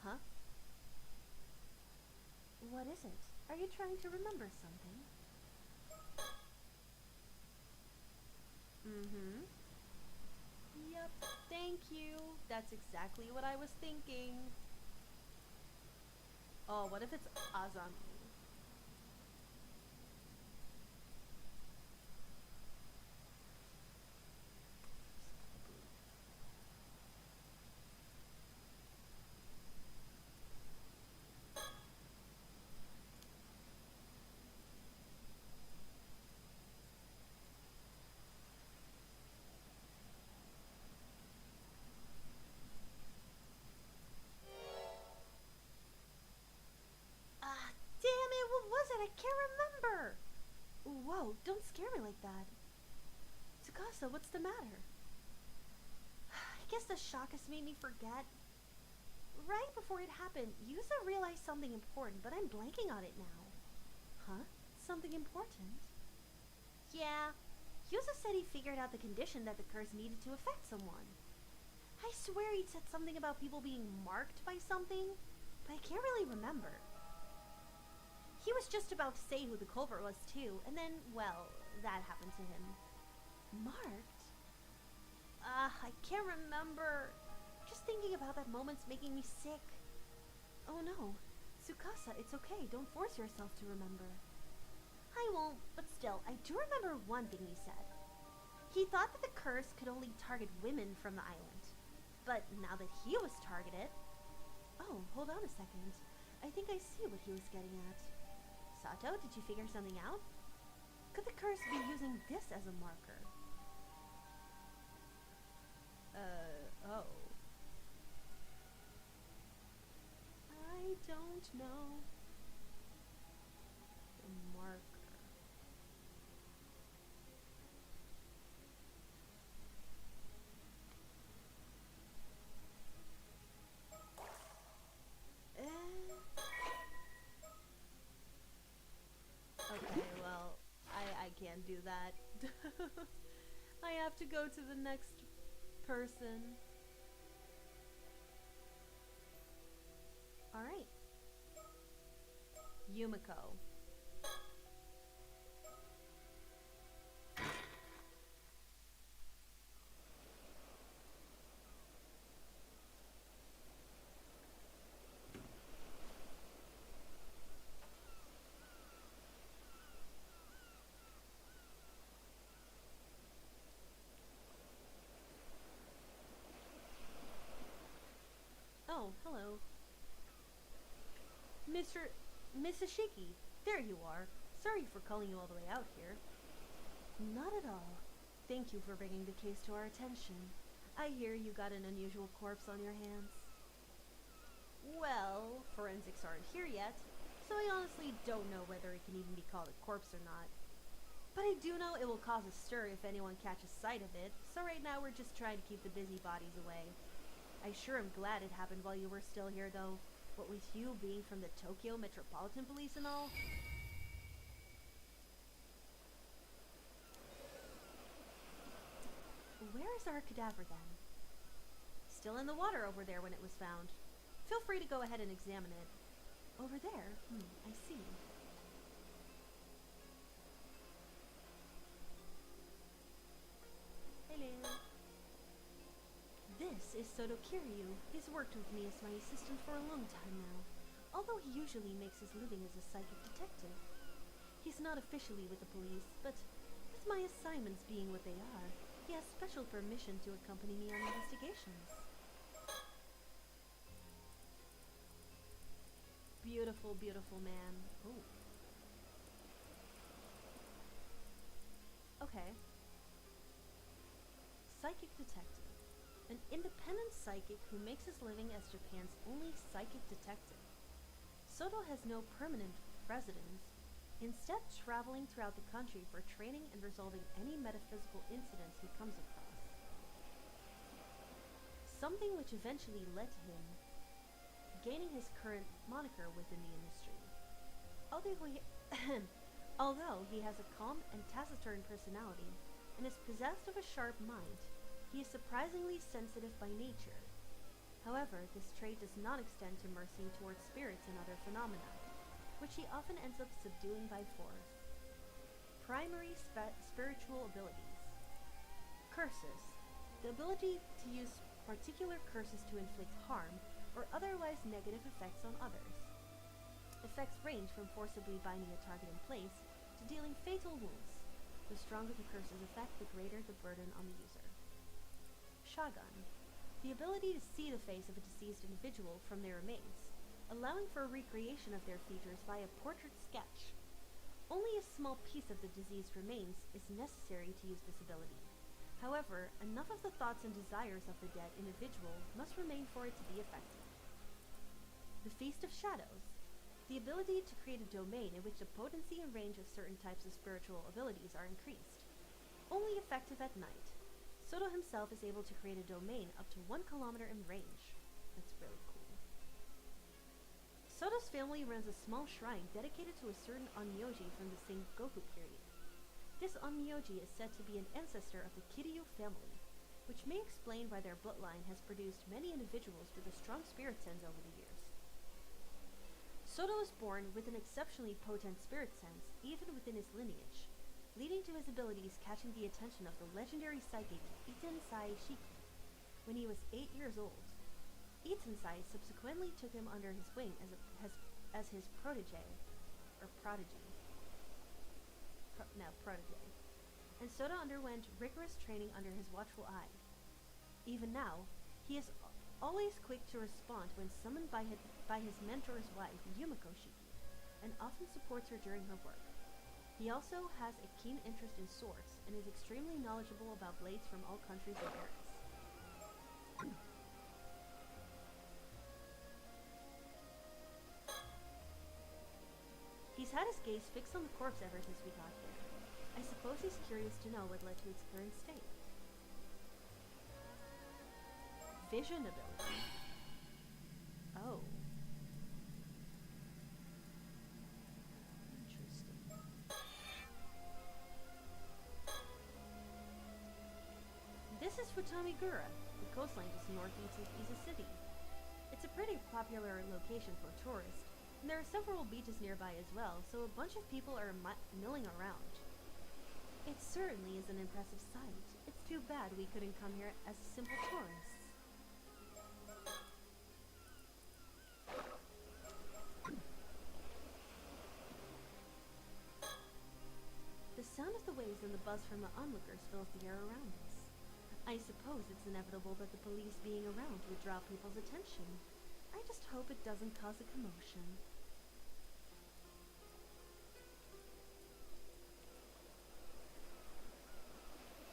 Huh? What is it? Are you trying to remember something? Yep, thank you. That's exactly what I was thinking. Oh, what if it's Azami? Damn it, what was it? I can't remember! Whoa, don't scare me like that. Tsukasa, what's the matter? I guess the shock has made me forget. Right before it happened, Yuza realized something important, but I'm blanking on it now. Huh? Something important? Yeah, Yuza said he figured out the condition that the curse needed to affect someone. I swear he'd said something about people being marked by something, but I can't really remember. He was just about to say who the culprit was too, and then, well, that happened to him. Marked? I can't remember. Just thinking about that moment's making me sick. Oh no, Tsukasa, it's okay. Don't force yourself to remember. I won't, but still, I do remember one thing he said. He thought that the curse could only target women from the island. But now that he was targeted... Oh, hold on a second. I think I see what he was getting at. Sato, did you figure something out? Could the curse be using this as a marker? Oh. I don't know. A marker. Okay, well, I can't do that. I have to go to the next person. Alright. Yumiko. Oh, hello. Mrs. Shiki, there you are. Sorry for calling you all the way out here. Not at all. Thank you for bringing the case to our attention. I hear you got an unusual corpse on your hands. Well, forensics aren't here yet, so I honestly don't know whether it can even be called a corpse or not. But I do know it will cause a stir if anyone catches sight of it, so right now we're just trying to keep the busybodies away. I sure am glad it happened while you were still here, though. What with you being from the Tokyo Metropolitan Police and all. Where is our cadaver then? Still in the water over there when it was found. Feel free to go ahead and examine it. Over there? I see. Hello. This is Soto Kiryu. He's worked with me as my assistant for a long time now, although he usually makes his living as a psychic detective. He's not officially with the police, but with my assignments being what they are, he has special permission to accompany me on investigations. Beautiful, beautiful man. Oh. Okay. Psychic detective. An independent psychic who makes his living as Japan's only psychic detective. Soto has no permanent residence, instead traveling throughout the country for training and resolving any metaphysical incidents he comes across. Something which eventually led to him gaining his current moniker within the industry. Although he has a calm and taciturn personality and is possessed of a sharp mind, he is surprisingly sensitive by nature. However, this trait does not extend to mercy towards spirits and other phenomena, which he often ends up subduing by force. Primary spiritual abilities. Curses. The ability to use particular curses to inflict harm or otherwise negative effects on others. Effects range from forcibly binding a target in place to dealing fatal wounds. The stronger the curse's effect, the greater the burden on the user. Shagun. The ability to see the face of a deceased individual from their remains, allowing for a recreation of their features via portrait sketch. Only a small piece of the deceased remains is necessary to use this ability. However, enough of the thoughts and desires of the dead individual must remain for it to be effective. The Feast of Shadows. The ability to create a domain in which the potency and range of certain types of spiritual abilities are increased. Only effective at night. Soto himself is able to create a domain up to 1 kilometer in range. That's really cool. Soto's family runs a small shrine dedicated to a certain Onmyoji from the Sengoku period. This Onmyoji is said to be an ancestor of the Kiryu family, which may explain why their bloodline has produced many individuals with a strong spirit sense over the years. Soto was born with an exceptionally potent spirit sense, even within his lineage, leading to his abilities catching the attention of the legendary psychic Itensai Shiki when he was 8 years old. Itensai subsequently took him under his wing as as his protege, or prodigy. Protege. And Soda underwent rigorous training under his watchful eye. Even now, he is always quick to respond when summoned by his mentor's wife, Yumiko Shiki, and often supports her during her work. He also has a keen interest in swords and is extremely knowledgeable about blades from all countries and eras. He's had his gaze fixed on the corpse ever since we got here. I suppose he's curious to know what led to its current state. Vision ability. Oh. Interesting. This is Futamigura, the coastline just northeast of Izu City. It's a pretty popular location for tourists, and there are several beaches nearby as well, so a bunch of people are milling around. It certainly is an impressive sight. It's too bad we couldn't come here as simple tourists. The sound of the waves and the buzz from the onlookers fills the air around us. I suppose it's inevitable that the police being around would draw people's attention. I just hope it doesn't cause a commotion.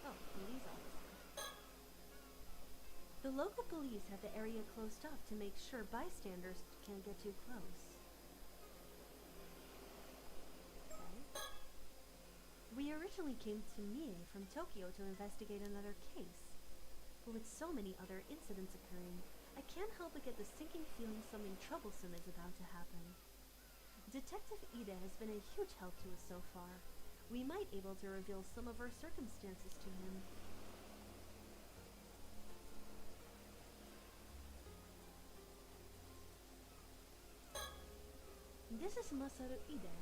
Oh, police officer. The local police have the area closed off to make sure bystanders can't get too close. We originally came to Mie from Tokyo to investigate another case, but with so many other incidents occurring, I can't help but get the sinking feeling something troublesome is about to happen. Detective Ida has been a huge help to us so far. We might be able to reveal some of our circumstances to him. This is Masaru Ida,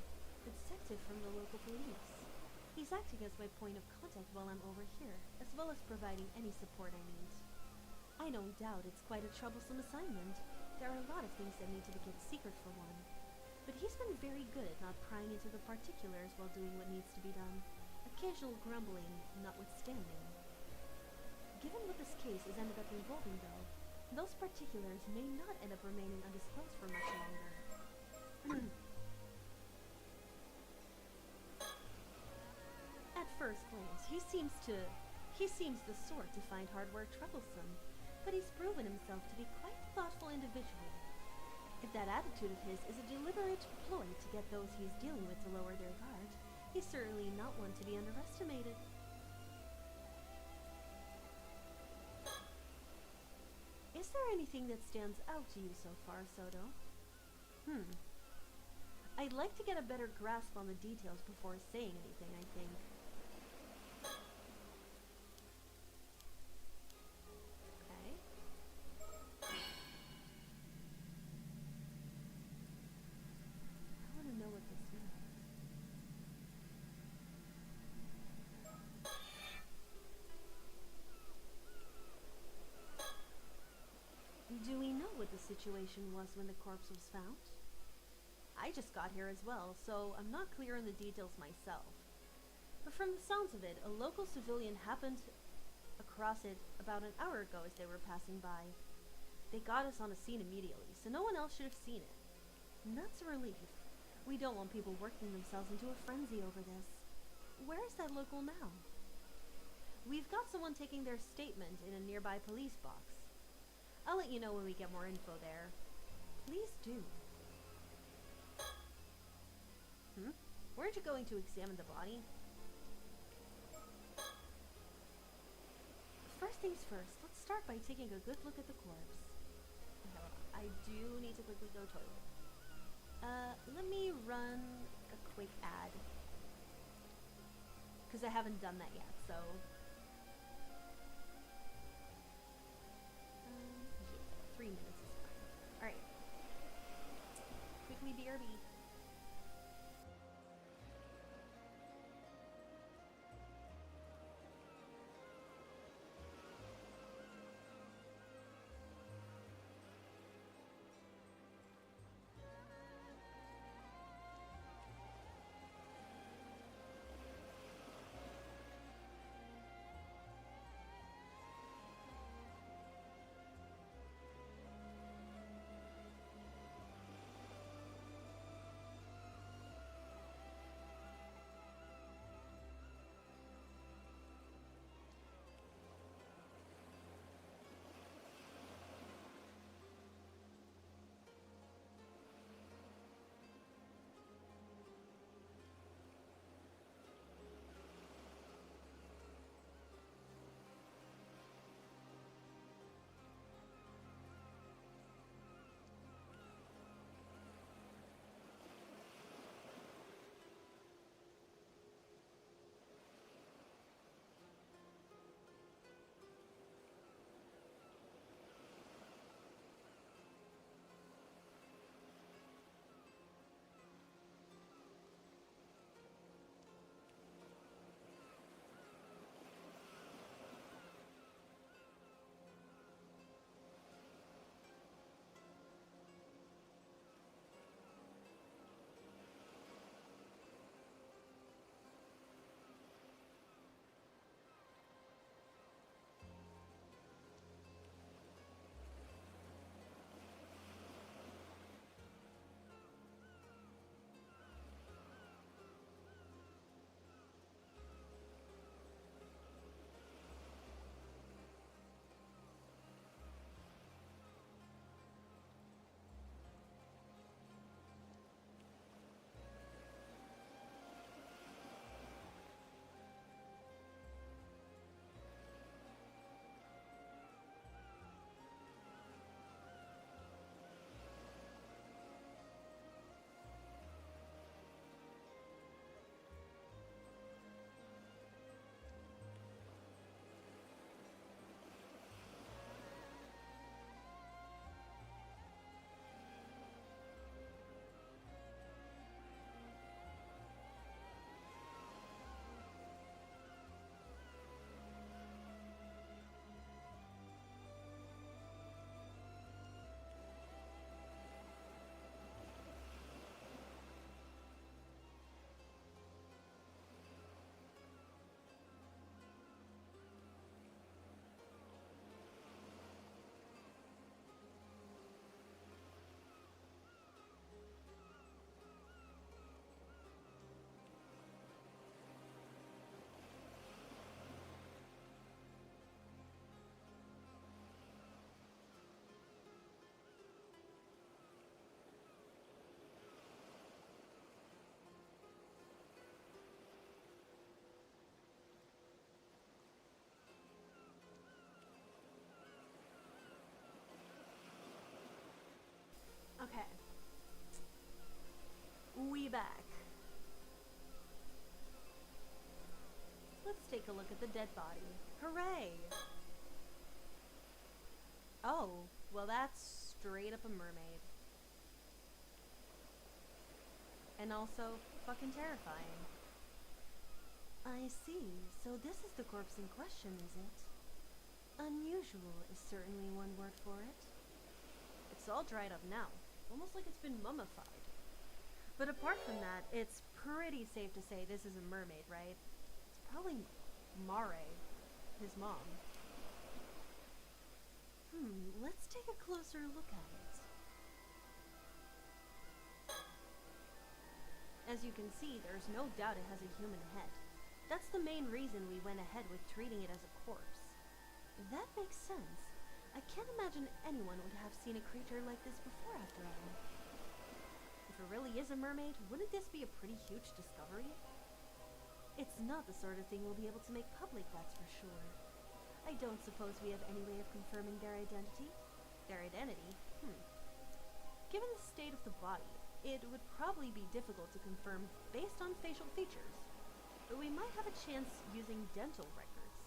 the detective from the local police. He's acting as my point of contact while I'm over here, as well as providing any support I need. I don't doubt it's quite a troublesome assignment. There are a lot of things that need to be kept secret for one. But he's been very good at not prying into the particulars while doing what needs to be done. Occasional grumbling notwithstanding. Given what this case has ended up involving, though, those particulars may not end up remaining undisclosed for much longer. At first glance, he seems the sort to find hard work troublesome, but he's proven himself to be quite a thoughtful individual. If that attitude of his is a deliberate ploy to get those he's dealing with to lower their guard, he's certainly not one to be underestimated. Is there anything that stands out to you so far, Soto? I'd like to get a better grasp on the details before saying anything, I think. Okay. I want to know what this means. Do we know what the situation was when the corpse was found? I just got here as well, so I'm not clear on the details myself. But from the sounds of it, a local civilian happened across it about an hour ago as they were passing by. They got us on the scene immediately, so no one else should have seen it. And that's a relief. We don't want people working themselves into a frenzy over this. Where is that local now? We've got someone taking their statement in a nearby police box. I'll let you know when we get more info there. Please do. Weren't you going to examine the body? First things first, let's start by taking a good look at the corpse. I do need to quickly go toilet. Let me run a quick ad. Because I haven't done that yet, so... yeah, 3 minutes is fine. Alright. Quickly BRB. take a look at the dead body. Hooray! Oh, well that's straight up a mermaid. And also fucking terrifying. I see. So this is the corpse in question, is it? Unusual is certainly one word for it. It's all dried up now, almost like it's been mummified. But apart from that, it's pretty safe to say this is a mermaid, right? It's probably Mare, his mom. Let's take a closer look at it. As you can see, there's no doubt it has a human head. That's the main reason we went ahead with treating it as a corpse. That makes sense. I can't imagine anyone would have seen a creature like this before, after all. If it really is a mermaid, wouldn't this be a pretty huge discovery? It's not the sort of thing we'll be able to make public, that's for sure. I don't suppose we have any way of confirming their identity? Their identity? Given the state of the body, it would probably be difficult to confirm based on facial features. But we might have a chance using dental records.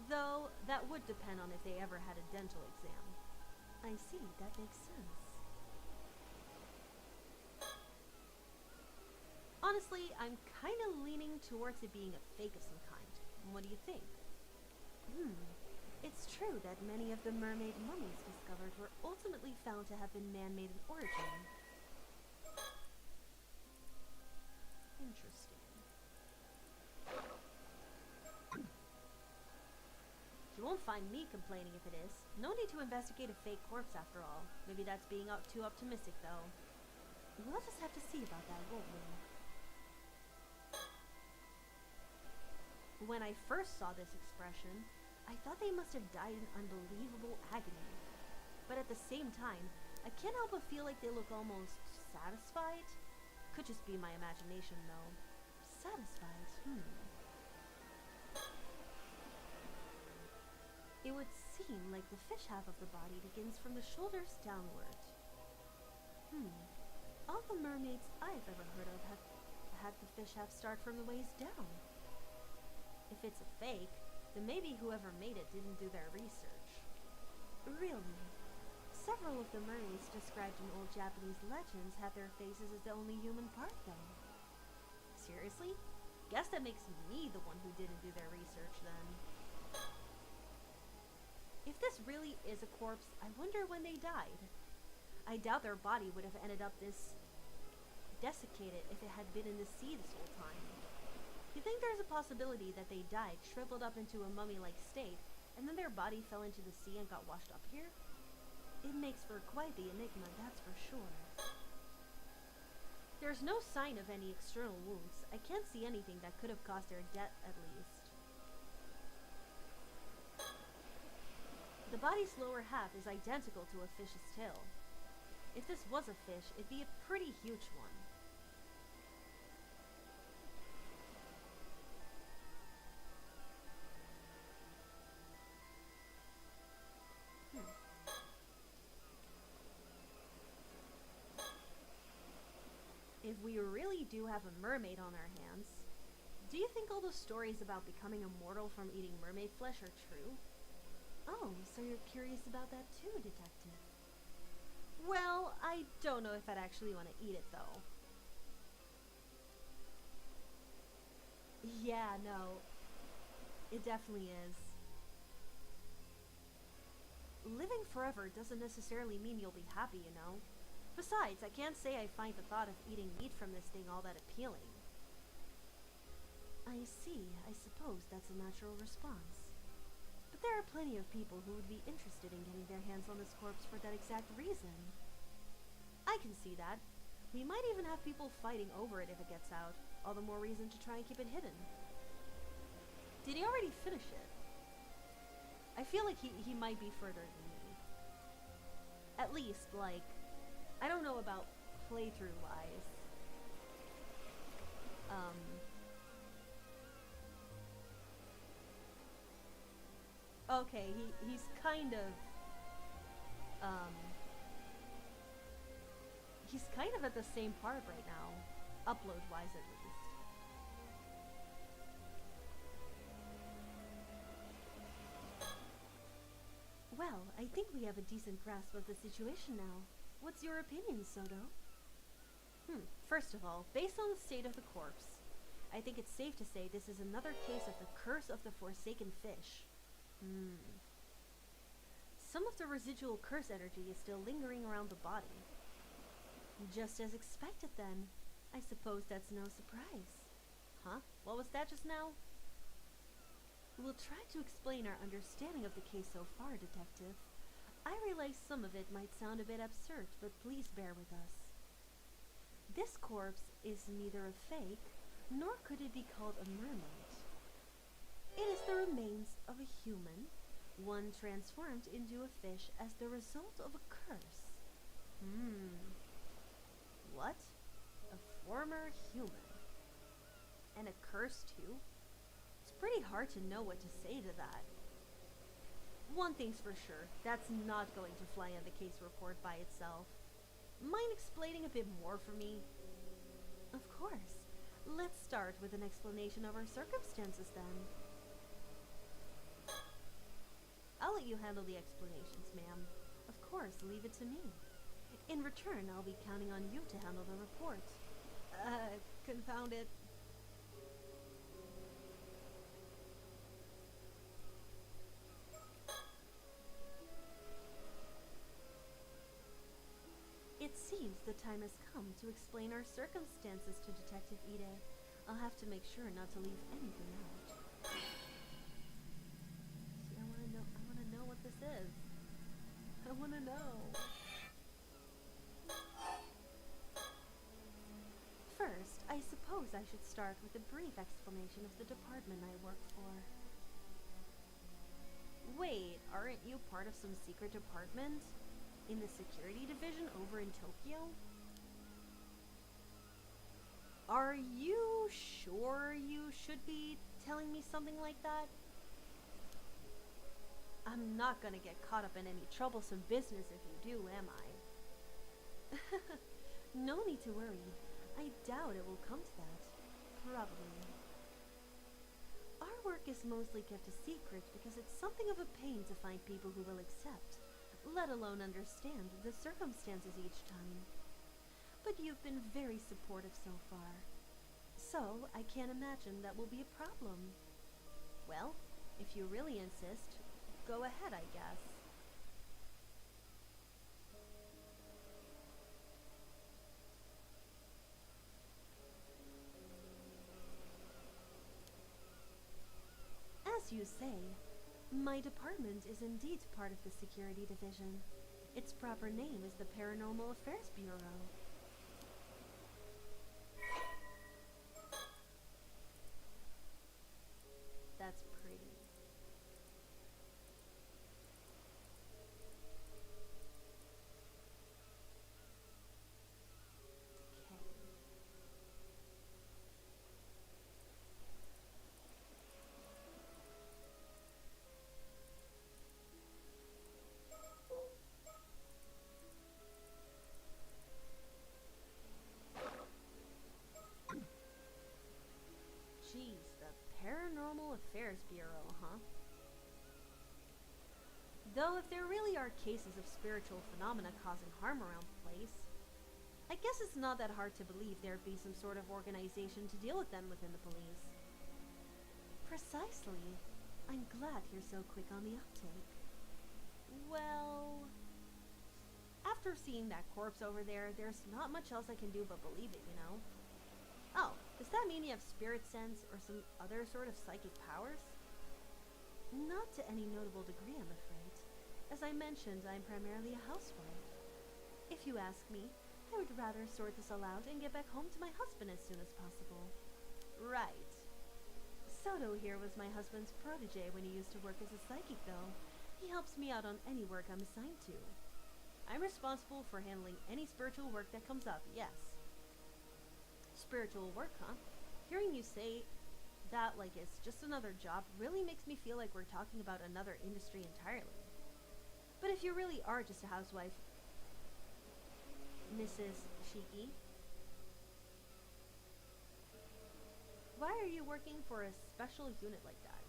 Though, that would depend on if they ever had a dental exam. I see, that makes sense. Honestly, I'm kind of leaning towards it being a fake of some kind. What do you think? It's true that many of the mermaid mummies discovered were ultimately found to have been man-made in origin. Interesting. You won't find me complaining if it is. No need to investigate a fake corpse after all. Maybe that's being too optimistic, though. We'll just have to see about that, won't we? When I first saw this expression, I thought they must have died in unbelievable agony. But at the same time, I can't help but feel like they look almost satisfied. Could just be my imagination, though. Satisfied, It would seem like the fish half of the body begins from the shoulders downward. All the mermaids I've ever heard of have had the fish half start from the waist down. If it's a fake, then maybe whoever made it didn't do their research. Really? Several of the mermaids described in old Japanese legends had their faces as the only human part, though. Seriously? Guess that makes me the one who didn't do their research, then. If this really is a corpse, I wonder when they died. I doubt their body would have ended up this desiccated if it had been in the sea this whole time. You think there's a possibility that they died, shriveled up into a mummy-like state, and then their body fell into the sea and got washed up here? It makes for quite the enigma, that's for sure. There's no sign of any external wounds. I can't see anything that could have caused their death, at least. The body's lower half is identical to a fish's tail. If this was a fish, it'd be a pretty huge one. If we really do have a mermaid on our hands, do you think all those stories about becoming immortal from eating mermaid flesh are true? Oh, so you're curious about that too, Detective. Well, I don't know if I'd actually want to eat it, though. Yeah, no. It definitely is. Living forever doesn't necessarily mean you'll be happy, you know? Besides, I can't say I find the thought of eating meat from this thing all that appealing. I see. I suppose that's a natural response. But there are plenty of people who would be interested in getting their hands on this corpse for that exact reason. I can see that. We might even have people fighting over it if it gets out. All the more reason to try and keep it hidden. Did he already finish it? I feel like he might be further than me. At least, like, I don't know about playthrough-wise. Okay, he's kind of, he's kind of at the same part right now, upload-wise at least. I think we have a decent grasp of the situation now. What's your opinion, Soto? First of all, based on the state of the corpse, I think it's safe to say this is another case of the curse of the Forsaken Fish. Some of the residual curse energy is still lingering around the body. Just as expected then. I suppose that's no surprise. Huh? What was that just now? We'll try to explain our understanding of the case so far, Detective. I realize some of it might sound a bit absurd, but please bear with us. This corpse is neither a fake, nor could it be called a mermaid. It is the remains of a human, one transformed into a fish as the result of a curse. What? A former human. And a curse too? It's pretty hard to know what to say to that. One thing's for sure, that's not going to fly on the case report by itself. Mind explaining a bit more for me? Of course. Let's start with an explanation of our circumstances then. I'll let you handle the explanations, ma'am. Of course, leave it to me. In return, I'll be counting on you to handle the report. Confound it. It seems the time has come to explain our circumstances to Detective Ide. I'll have to make sure not to leave anything out. See, I wanna know what this is. I wanna know. First, I suppose I should start with a brief explanation of the department I work for. Wait, aren't you part of some secret department? In the security division over in Tokyo? Are you sure you should be telling me something like that? I'm not gonna get caught up in any troublesome business if you do, am I? No need to worry. I doubt it will come to that. Probably. Our work is mostly kept a secret because it's something of a pain to find people who will accept, let alone understand, the circumstances each time. But you've been very supportive so far. So, I can't imagine that will be a problem. Well, if you really insist, go ahead, I guess. As you say, my department is indeed part of the security division. Its proper name is the Paranormal Affairs Bureau. That's pretty. Geez, the Paranormal Affairs Bureau, huh? Though if there really are cases of spiritual phenomena causing harm around the place, I guess it's not that hard to believe there'd be some sort of organization to deal with them within the police. Precisely. I'm glad you're so quick on the uptake. Well, after seeing that corpse over there, there's not much else I can do but believe it, you know? Oh, does that mean you have spirit sense or some other sort of psychic powers? Not to any notable degree, I'm afraid. As I mentioned, I'm primarily a housewife. If you ask me, I would rather sort this all out and get back home to my husband as soon as possible. Right. Soto here was my husband's protege when he used to work as a psychic, though. He helps me out on any work I'm assigned to. I'm responsible for handling any spiritual work that comes up, yes. Spiritual work, huh? Hearing you say that like it's just another job really makes me feel like we're talking about another industry entirely. But if you really are just a housewife, Mrs. Shiki, why are you working for a special unit like that?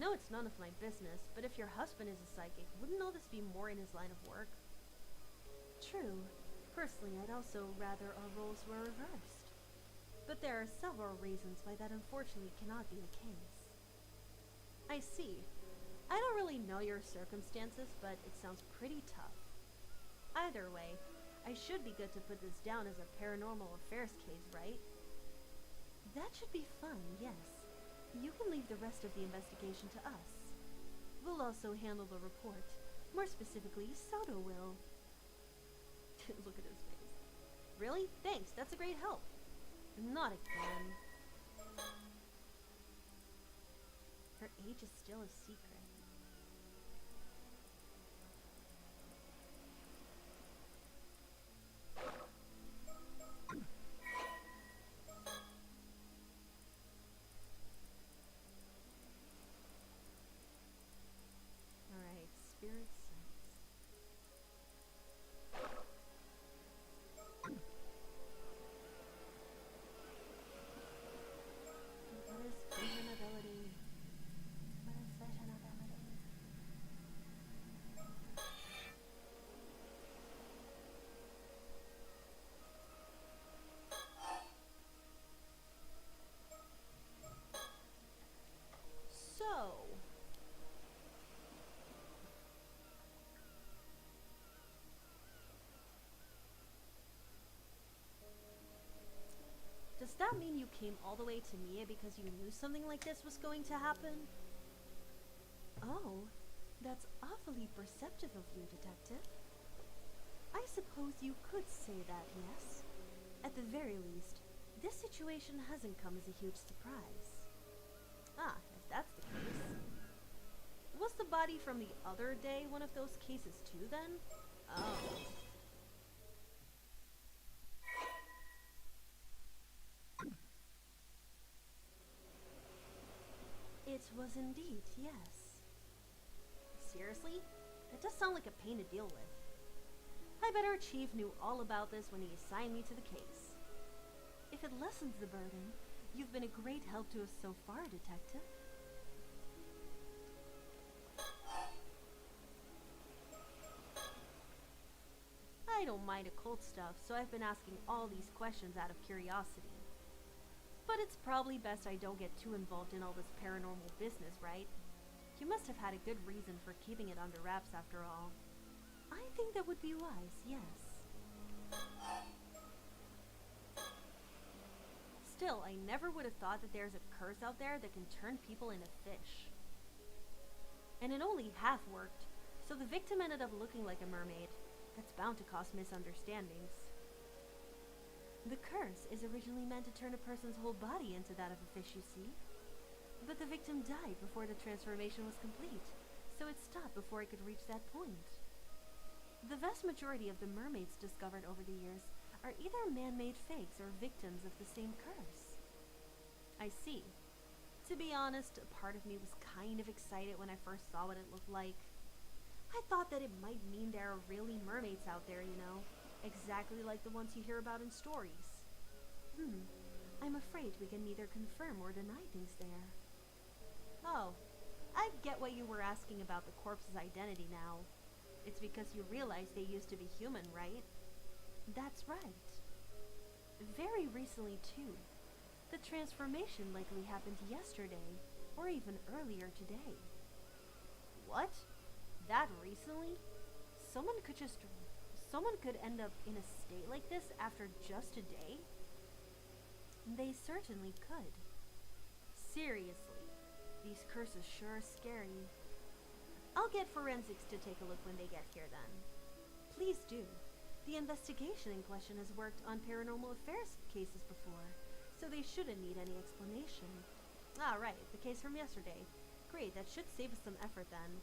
know it's none of my business, but if your husband is a psychic, wouldn't all this be more in his line of work? True. Personally, I'd also rather our roles were reversed. But there are several reasons why that unfortunately cannot be the case. I see. I don't really know your circumstances, but it sounds pretty tough. Either way, I should be good to put this down as a paranormal affairs case, right? That should be fun, yes. You can leave the rest of the investigation to us. We'll also handle the report. More specifically, Soto will. Look at his face. Really? Thanks, that's a great help. Not again. Her age is still a secret. Alright, spirit sense. What is vision ability? What is vision ability? So, does that mean you came all the way to Mia because you knew something like this was going to happen? Oh, that's awfully perceptive of you, Detective. I suppose you could say that, yes. At the very least, this situation hasn't come as a huge surprise. Ah, if that's the case. Was the body from the other day one of those cases too, then? Oh. It was indeed, yes. Seriously? That does sound like a pain to deal with. I bet our chief knew all about this when he assigned me to the case. If it lessens the burden, you've been a great help to us so far, Detective. I don't mind occult stuff, so I've been asking all these questions out of curiosity. But it's probably best I don't get too involved in all this paranormal business, right? You must have had a good reason for keeping it under wraps after all. I think that would be wise, yes. Still, I never would have thought that there's a curse out there that can turn people into fish. And it only half worked, so the victim ended up looking like a mermaid. That's bound to cause misunderstandings. The curse is originally meant to turn a person's whole body into that of a fish, you see. But the victim died before the transformation was complete, so it stopped before it could reach that point. The vast majority of the mermaids discovered over the years are either man-made fakes or victims of the same curse. I see. To be honest, a part of me was kind of excited when I first saw what it looked like. I thought that it might mean there are really mermaids out there, you know, exactly like the ones you hear about in stories. I'm afraid we can neither confirm or deny things there. Oh, I get what you were asking about the corpse's identity now. It's because you realize they used to be human, right? That's right. Very recently, too. The transformation likely happened yesterday, or even earlier today. What? That recently? Someone could end up in a state like this after just a day? They certainly could. Seriously, these curses sure are scary. I'll get forensics to take a look when they get here then. Please do. The investigation in question has worked on paranormal affairs cases before, so they shouldn't need any explanation. Ah, right, the case from yesterday. Great, that should save us some effort then.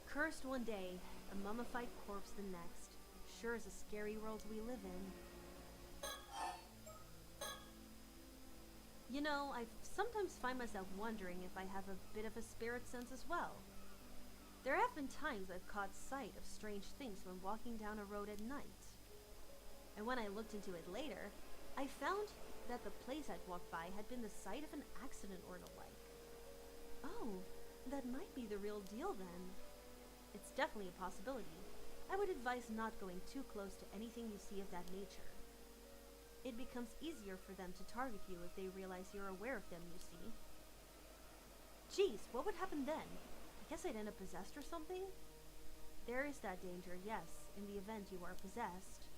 Cursed one day, a mummified corpse the next. Sure is a scary world we live in. You know, I sometimes find myself wondering if I have a bit of a spirit sense as well. There have been times I've caught sight of strange things when walking down a road at night. And when I looked into it later, I found that the place I'd walked by had been the site of an accident or the like. Oh, that might be the real deal then. It's definitely a possibility. I would advise not going too close to anything you see of that nature. It becomes easier for them to target you if they realize you're aware of them, you see. Geez, what would happen then? I guess I'd end up possessed or something? There is that danger, yes, in the event you are possessed.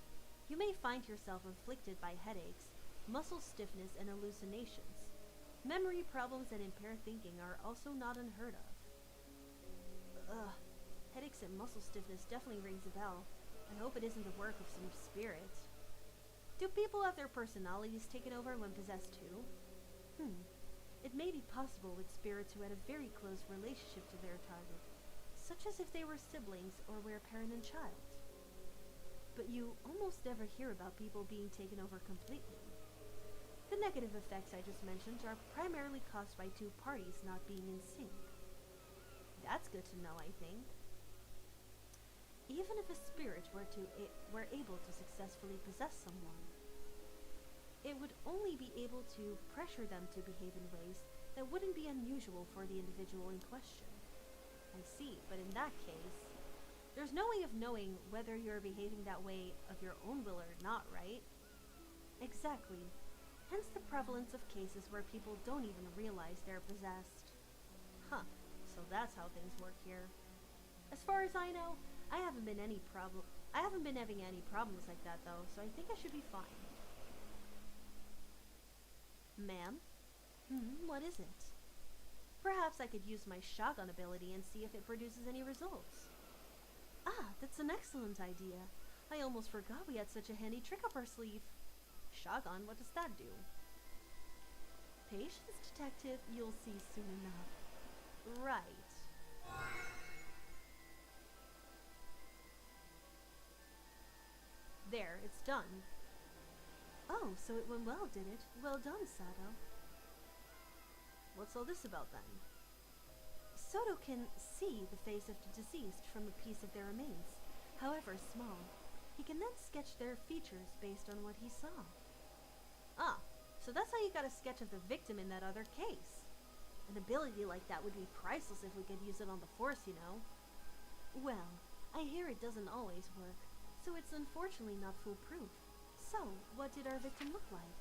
You may find yourself afflicted by headaches, muscle stiffness, and hallucinations. Memory problems and impaired thinking are also not unheard of. Ugh, headaches and muscle stiffness definitely rings a bell. I hope it isn't the work of some spirit. Do people have their personalities taken over when possessed too? It may be possible with spirits who had a very close relationship to their target, such as if they were siblings or were a parent and child. But you almost never hear about people being taken over completely. The negative effects I just mentioned are primarily caused by two parties not being in sync. That's good to know, I think. Even if a spirit were able to successfully possess someone, it would only be able to pressure them to behave in ways that wouldn't be unusual for the individual in question. I see, but in that case, there's no way of knowing whether you're behaving that way of your own will or not, right? Exactly. Hence the prevalence of cases where people don't even realize they're possessed. Huh, so that's how things work here. As far as I know, I haven't been having any problems like that though, so I think I should be fine. Ma'am? What is it? Perhaps I could use my shotgun ability and see if it produces any results. Ah, that's an excellent idea. I almost forgot we had such a handy trick up our sleeve. Shotgun, what does that do? Patience, detective, you'll see soon enough. Right. There, it's done. Oh, so it went well, did it? Well done, Sato. What's all this about, then? Soto can see the face of the deceased from a piece of their remains, however small. He can then sketch their features based on what he saw. Ah, so that's how you got a sketch of the victim in that other case. An ability like that would be priceless if we could use it on the force, you know. Well, I hear it doesn't always work, so it's unfortunately not foolproof. So, what did our victim look like?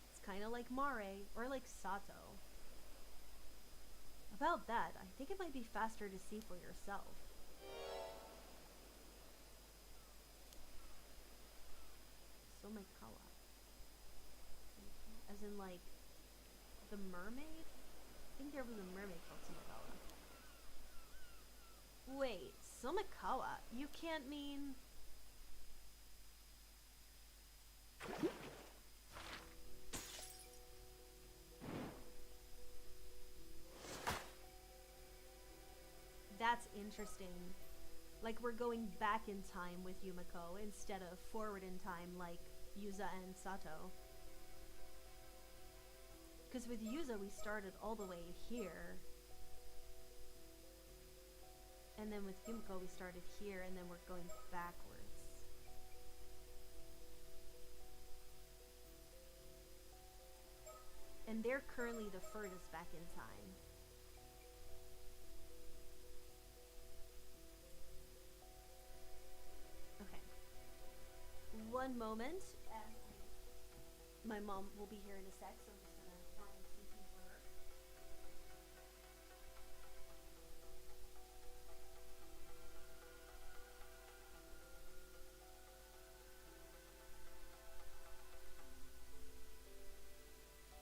It's kinda like Mare, or like Sato. About that, I think it might be faster to see for yourself. Somikawa. As in like, the mermaid? I think there was a mermaid called Somikawa. Wait, Somikawa? You can't mean... That's interesting. Like we're going back in time with Yumiko instead of forward in time like Yuza and Sato. Because with Yuza we started all the way here. And then with Yumiko we started here and then we're going backwards. And they're currently the furthest back in time. Okay. One moment. My mom will be here in a sec, so I'm just gonna find something for her.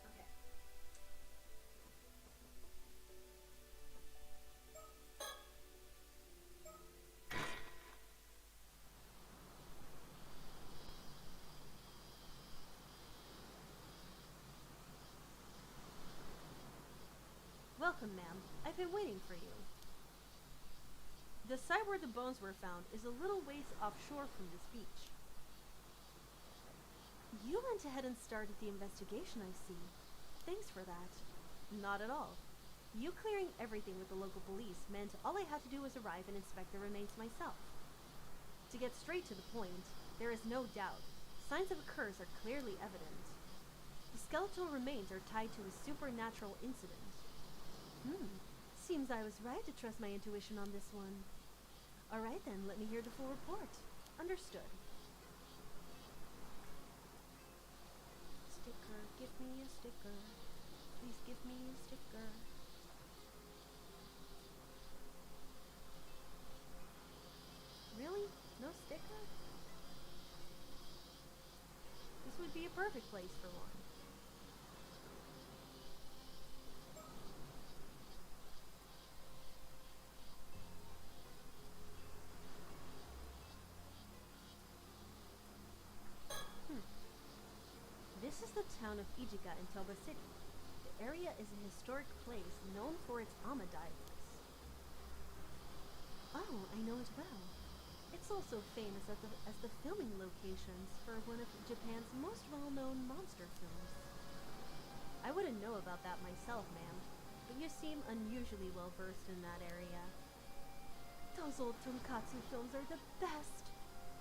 Okay. Welcome, ma'am. I've been waiting for you. The site where the bones were found is a little ways offshore from this beach. You went ahead and started the investigation, I see. Thanks for that. Not at all. You clearing everything with the local police meant all I had to do was arrive and inspect the remains myself. To get straight to the point, there is no doubt Signs of a curse are clearly evident. The skeletal remains are tied to a supernatural incident. Seems I was right to trust my intuition on this one. Alright then, let me hear the full report. Understood. Sticker, give me a sticker. Please give me a sticker. Really? No sticker? This would be a perfect place for one. This is the town of Ijiga in Toba City. The area is a historic place known for its ama divers. Oh, I know it well. It's also famous as the filming locations for one of Japan's most well-known monster films. I wouldn't know about that myself, ma'am, but you seem unusually well-versed in that area. Those old tonkatsu films are the best.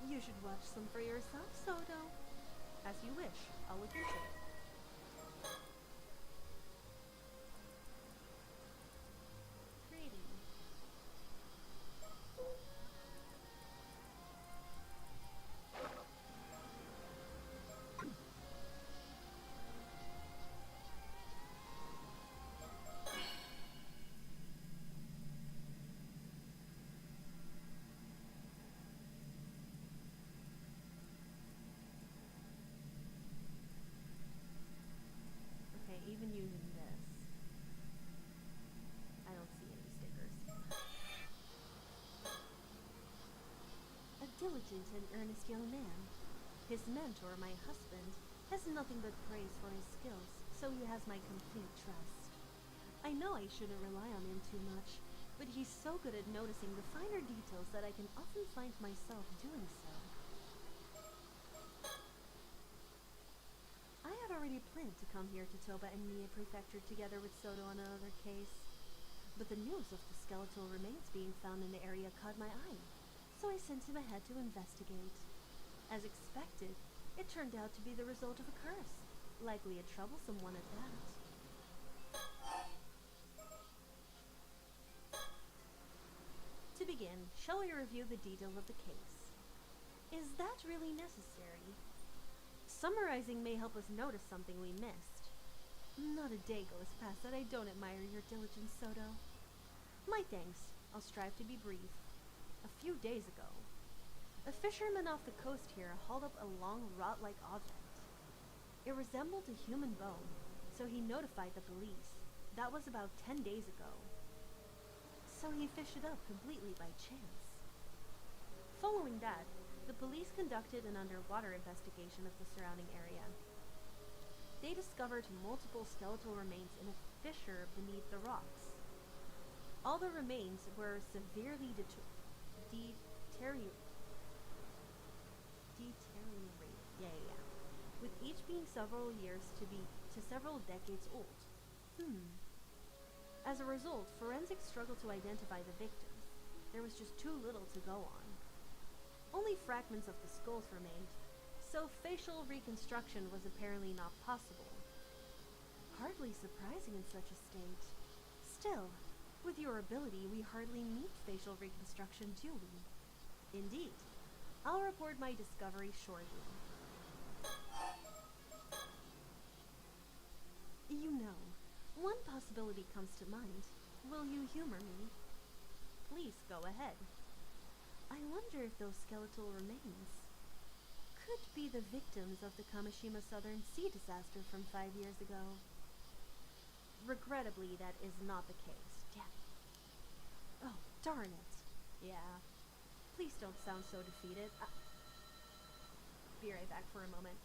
You should watch some for yourself, Soto. As you wish. I'll look into it. Pretty. Even using this, I don't see any stickers. A diligent and earnest young man. His mentor, my husband, has nothing but praise for his skills, so he has my complete trust. I know I shouldn't rely on him too much, but he's so good at noticing the finer details that I can often find myself doing so. I had already planned to come here to Toba and Mie Prefecture together with Soto on another case, but the news of the skeletal remains being found in the area caught my eye, so I sent him ahead to investigate. As expected, it turned out to be the result of a curse, likely a troublesome one at that. To begin, shall we review the details of the case? Is that really necessary? Summarizing may help us notice something we missed. Not a day goes past that I don't admire your diligence, Soto. My thanks. I'll strive to be brief. A few days ago, a fisherman off the coast here hauled up a long rod-like object. It resembled a human bone, so he notified the police. That was about 10 days ago. So he fished it up completely by chance. Following that, the police conducted an underwater investigation of the surrounding area. They discovered multiple skeletal remains in a fissure beneath the rocks. All the remains were severely deteriorated. With each being several years to several decades old. As a result, forensics struggled to identify the victims. There was just too little to go on. Only fragments of the skulls remained, so facial reconstruction was apparently not possible. Hardly surprising in such a state. Still, with your ability, we hardly need facial reconstruction, do we? Indeed. I'll report my discovery shortly. You know, one possibility comes to mind. Will you humor me? Please go ahead. I wonder if those skeletal remains could be the victims of the Kamishima Southern Sea disaster from 5 years ago. Regrettably, that is not the case. Damn it. Oh, darn it. Yeah. Please don't sound so defeated. Be right back for a moment.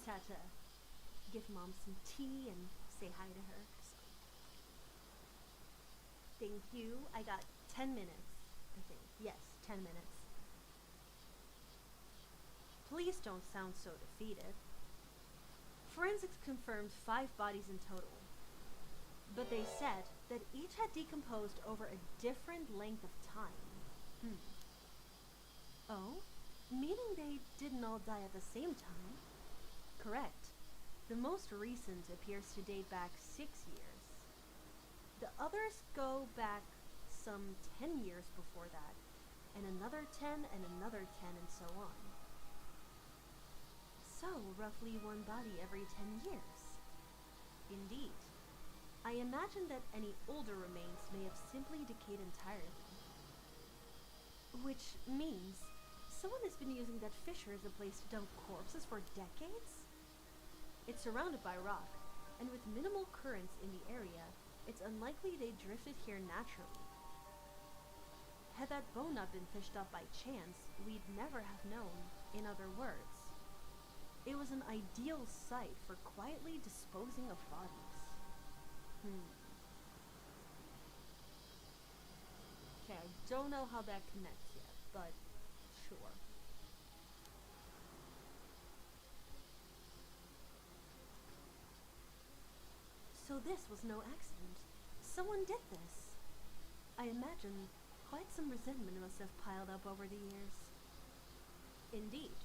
just had to give Mom some tea and say hi to her. So. Thank you. I got 10 minutes, I think. Yes, 10 minutes. Please don't sound so defeated. Forensics confirmed 5 bodies in total, but they said that each had decomposed over a different length of time. Oh? Meaning they didn't all die at the same time? Correct. The most recent appears to date back 6 years. The others go back some 10 years before that, and another 10 and another 10 and so on. So, roughly 1 body every 10 years. Indeed. I imagine that any older remains may have simply decayed entirely. Which means someone has been using that fissure as a place to dump corpses for decades? It's surrounded by rock, and with minimal currents in the area, it's unlikely they drifted here naturally. Had that bone not been fished up by chance, we'd never have known. In other words, it was an ideal site for quietly disposing of bodies. Okay, I don't know how that connects yet, but sure. So this was no accident. Someone did this. I imagine quite some resentment must have piled up over the years. Indeed.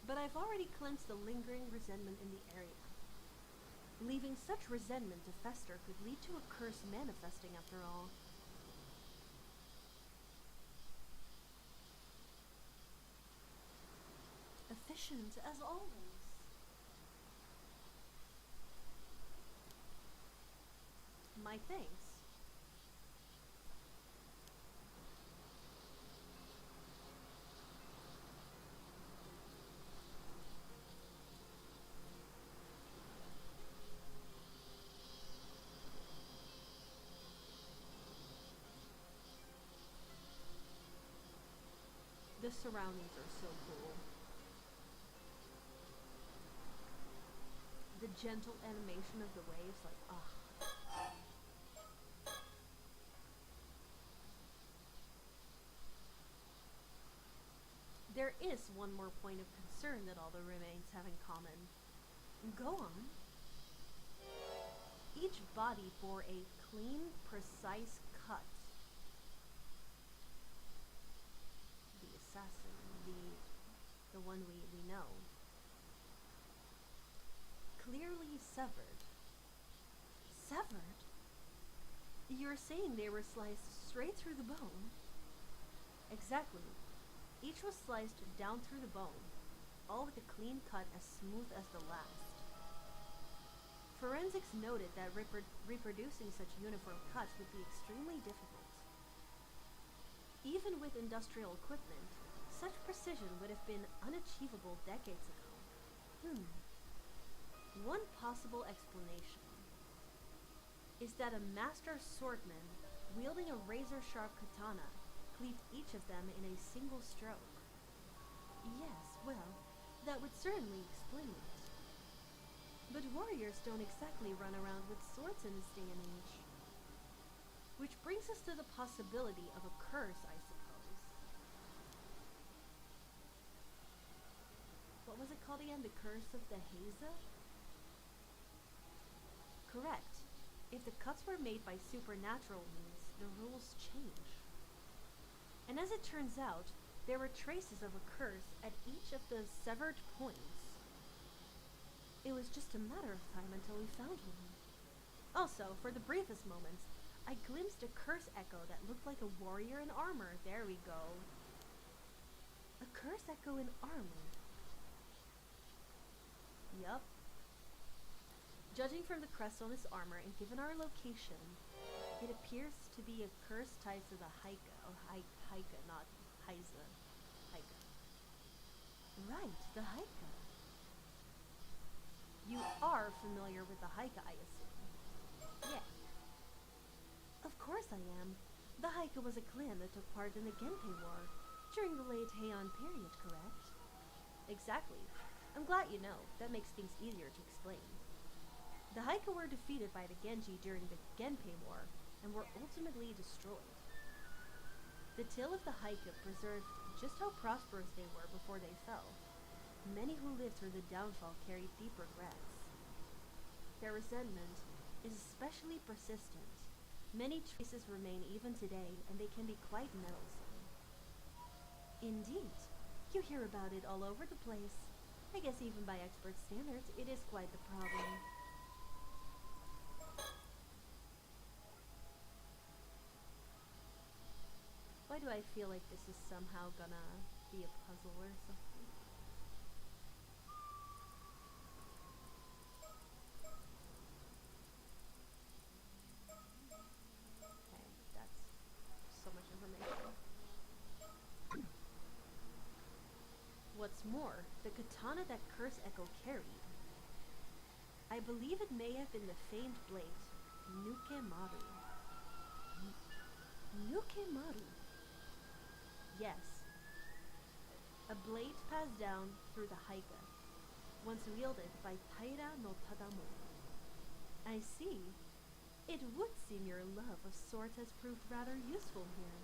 But I've already cleansed the lingering resentment in the area. Leaving such resentment to fester could lead to a curse manifesting after all. Efficient as always. My thanks. The surroundings are so cool. The gentle animation of the waves, like, ah. There is one more point of concern that all the remains have in common. Go on. Each body bore a clean, precise cut. The assassin, the one we know. Clearly severed. Severed? You're saying they were sliced straight through the bone? Exactly. Each was sliced down through the bone, all with a clean cut as smooth as the last. Forensics noted that reproducing such uniform cuts would be extremely difficult. Even with industrial equipment, such precision would have been unachievable decades ago. One possible explanation is that a master swordman, wielding a razor-sharp katana, cleaved each of them in a single stroke. Yes, well, that would certainly explain it. But warriors don't exactly run around with swords in this day and age. Which brings us to the possibility of a curse, I suppose. What was it called again? The Curse of the Haza? Correct. If the cuts were made by supernatural means, the rules change. And as it turns out, there were traces of a curse at each of the severed points. It was just a matter of time until we found one. Also, for the briefest moments, I glimpsed a curse echo that looked like a warrior in armor. There we go. A curse echo in armor. Yup. Judging from the crest on his armor and given our location, it appears to be a curse tied to the Haika. Oh, Haika, not Haisa. Haika. Right, the Haika. You are familiar with the Haika, I assume. Yeah. Of course I am. The Haika was a clan that took part in the Genpei War during the late Heian period, correct? Exactly. I'm glad you know. That makes things easier to explain. The Haika were defeated by the Genji during the Genpei War and were ultimately destroyed. The tale of the Haika preserved just how prosperous they were before they fell. Many who lived through the downfall carried deep regrets. Their resentment is especially persistent. Many traces remain even today, and they can be quite meddlesome. Indeed. You hear about it all over the place. I guess even by expert standards, it is quite the problem. Why do I feel like this is somehow gonna be a puzzle or something? Okay, that's so much information. What's more, the katana that Curse Echo carried. I believe it may have been the famed blade, Nukemaru. Nukemaru. Yes. A blade passed down through the Haika, once wielded by Taira no Tadamori. I see. It would seem your love of swords has proved rather useful here.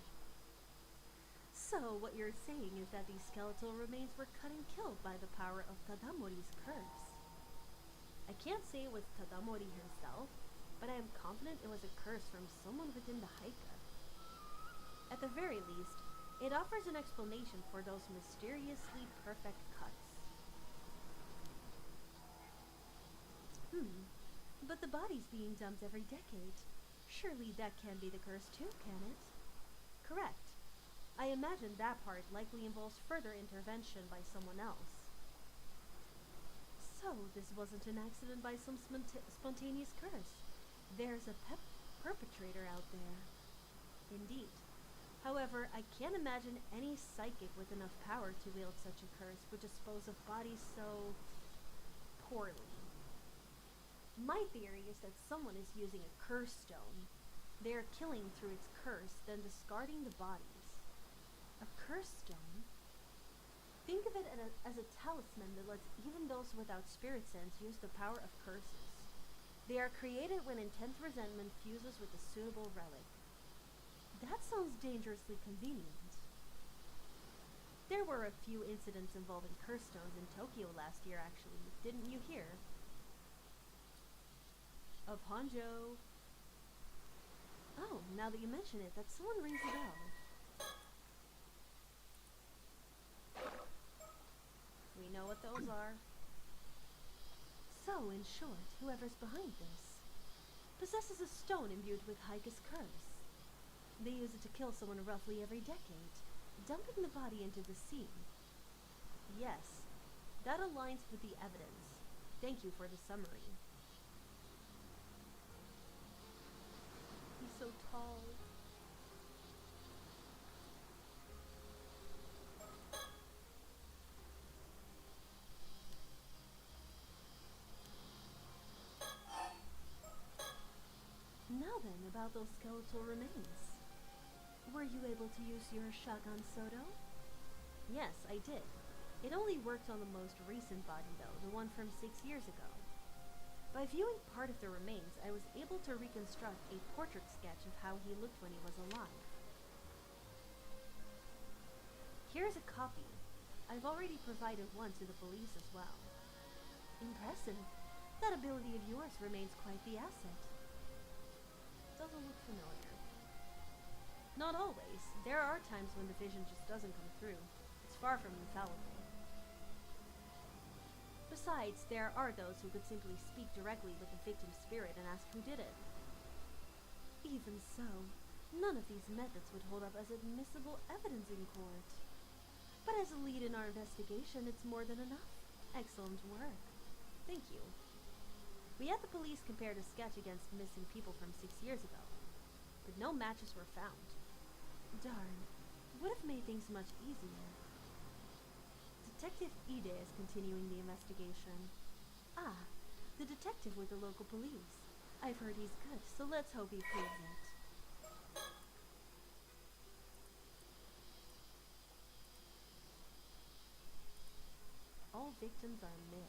So, what you're saying is that these skeletal remains were cut and killed by the power of Tadamori's curse. I can't say it was Tadamori himself, but I am confident it was a curse from someone within the Haika. At the very least, it offers an explanation for those mysteriously perfect cuts. But the body's being dumped every decade. Surely that can't be the curse too, can it? Correct. I imagine that part likely involves further intervention by someone else. So, this wasn't an accident by some spontaneous curse. There's a perpetrator out there. Indeed. However, I can't imagine any psychic with enough power to wield such a curse would dispose of bodies so poorly. My theory is that someone is using a curse stone. They are killing through its curse, then discarding the bodies. A curse stone? Think of it as a talisman that lets even those without spirit sense use the power of curses. They are created when intense resentment fuses with a suitable relic. That sounds dangerously convenient. There were a few incidents involving curse stones in Tokyo last year, actually. Didn't you hear? Of Honjo. Oh, now that you mention it, that someone rings a bell. We know what those are. So, in short, whoever's behind this possesses a stone imbued with Haika's curse. They use it to kill someone roughly every decade, dumping the body into the sea. Yes, that aligns with the evidence. Thank you for the summary. He's so tall. Now then, about those skeletal remains. Were you able to use your Shagan Soto? Yes, I did. It only worked on the most recent body though, the one from 6 years ago. By viewing part of the remains, I was able to reconstruct a portrait sketch of how he looked when he was alive. Here's a copy. I've already provided one to the police as well. Impressive. That ability of yours remains quite the asset. Doesn't look familiar. Not always. There are times when the vision just doesn't come through. It's far from infallible. Besides, there are those who could simply speak directly with the victim's spirit and ask who did it. Even so, none of these methods would hold up as admissible evidence in court. But as a lead in our investigation, it's more than enough. Excellent work. Thank you. We had the police compare the sketch against missing people from 6 years ago, but no matches were found. Darn, would have made things much easier. Detective Ide is continuing the investigation. Ah, the detective with the local police. I've heard he's good, so let's hope he proves it. All victims are male.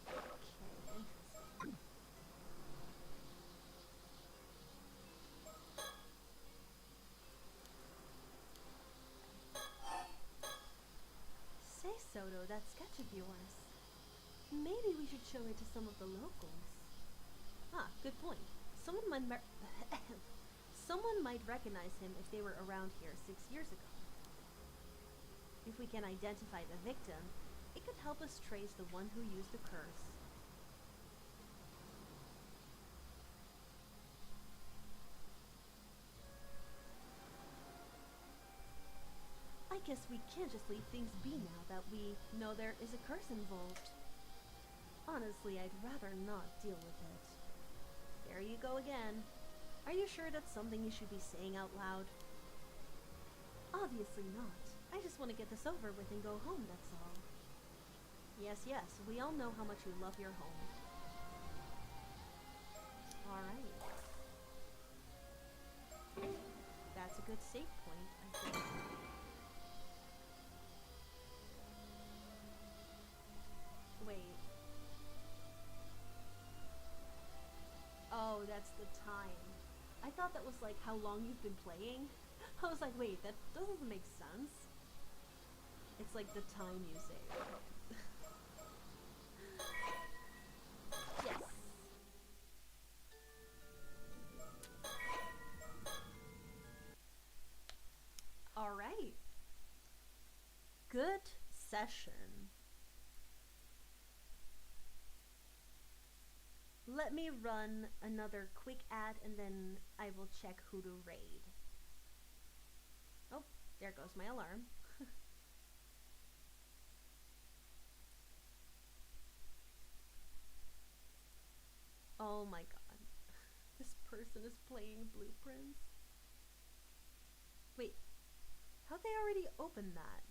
Okay, interesting. Say, Soto, that sketch of yours. Maybe we should show it to some of the locals. Ah, good point. Someone might someone might recognize him if they were around here 6 years ago. If we can identify the victim, it could help us trace the one who used the curse. I guess we can't just leave things be now that we know there is a curse involved. Honestly, I'd rather not deal with it. There you go again. Are you sure that's something you should be saying out loud? Obviously not. I just want to get this over with and go home, that's all. Yes, yes, we all know how much you love your home. Alright. That's a good save point, I think. Wait. Oh, that's the time. I thought that was like how long you've been playing. I was like, wait, that doesn't make sense. It's like the time you save. Yes. Alright. Good session. Let me run another quick ad and then I will check who to raid. Oh, there goes my alarm. Oh my god. This person is playing Blueprints. Wait, how'd they already open that?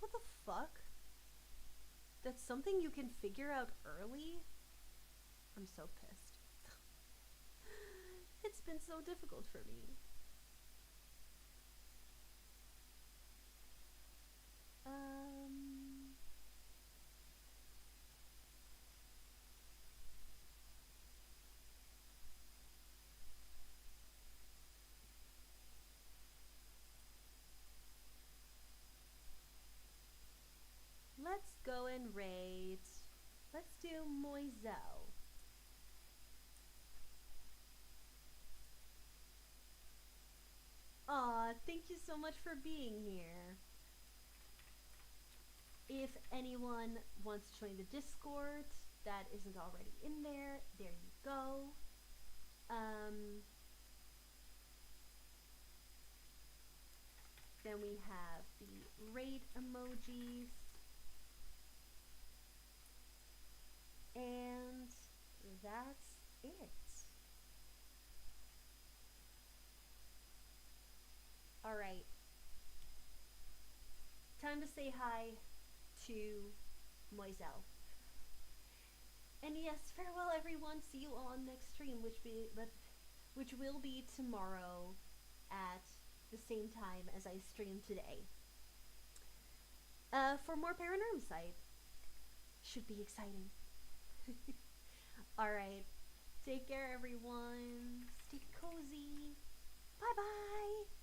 What the fuck? That's something you can figure out early? I'm so pissed. It's been so difficult for me. Let's go and raid. Let's do Moiselle. Aw, thank you so much for being here. If anyone wants to join the Discord that isn't already in there, there you go. Then we have the raid emojis. And that's it. Alright. Time to say hi to Moiselle. And yes, farewell everyone. See you on next stream, which will be tomorrow at the same time as I streamed today. For more Paranormasight. Should be exciting. Alright. Take care everyone. Stay cozy. Bye bye.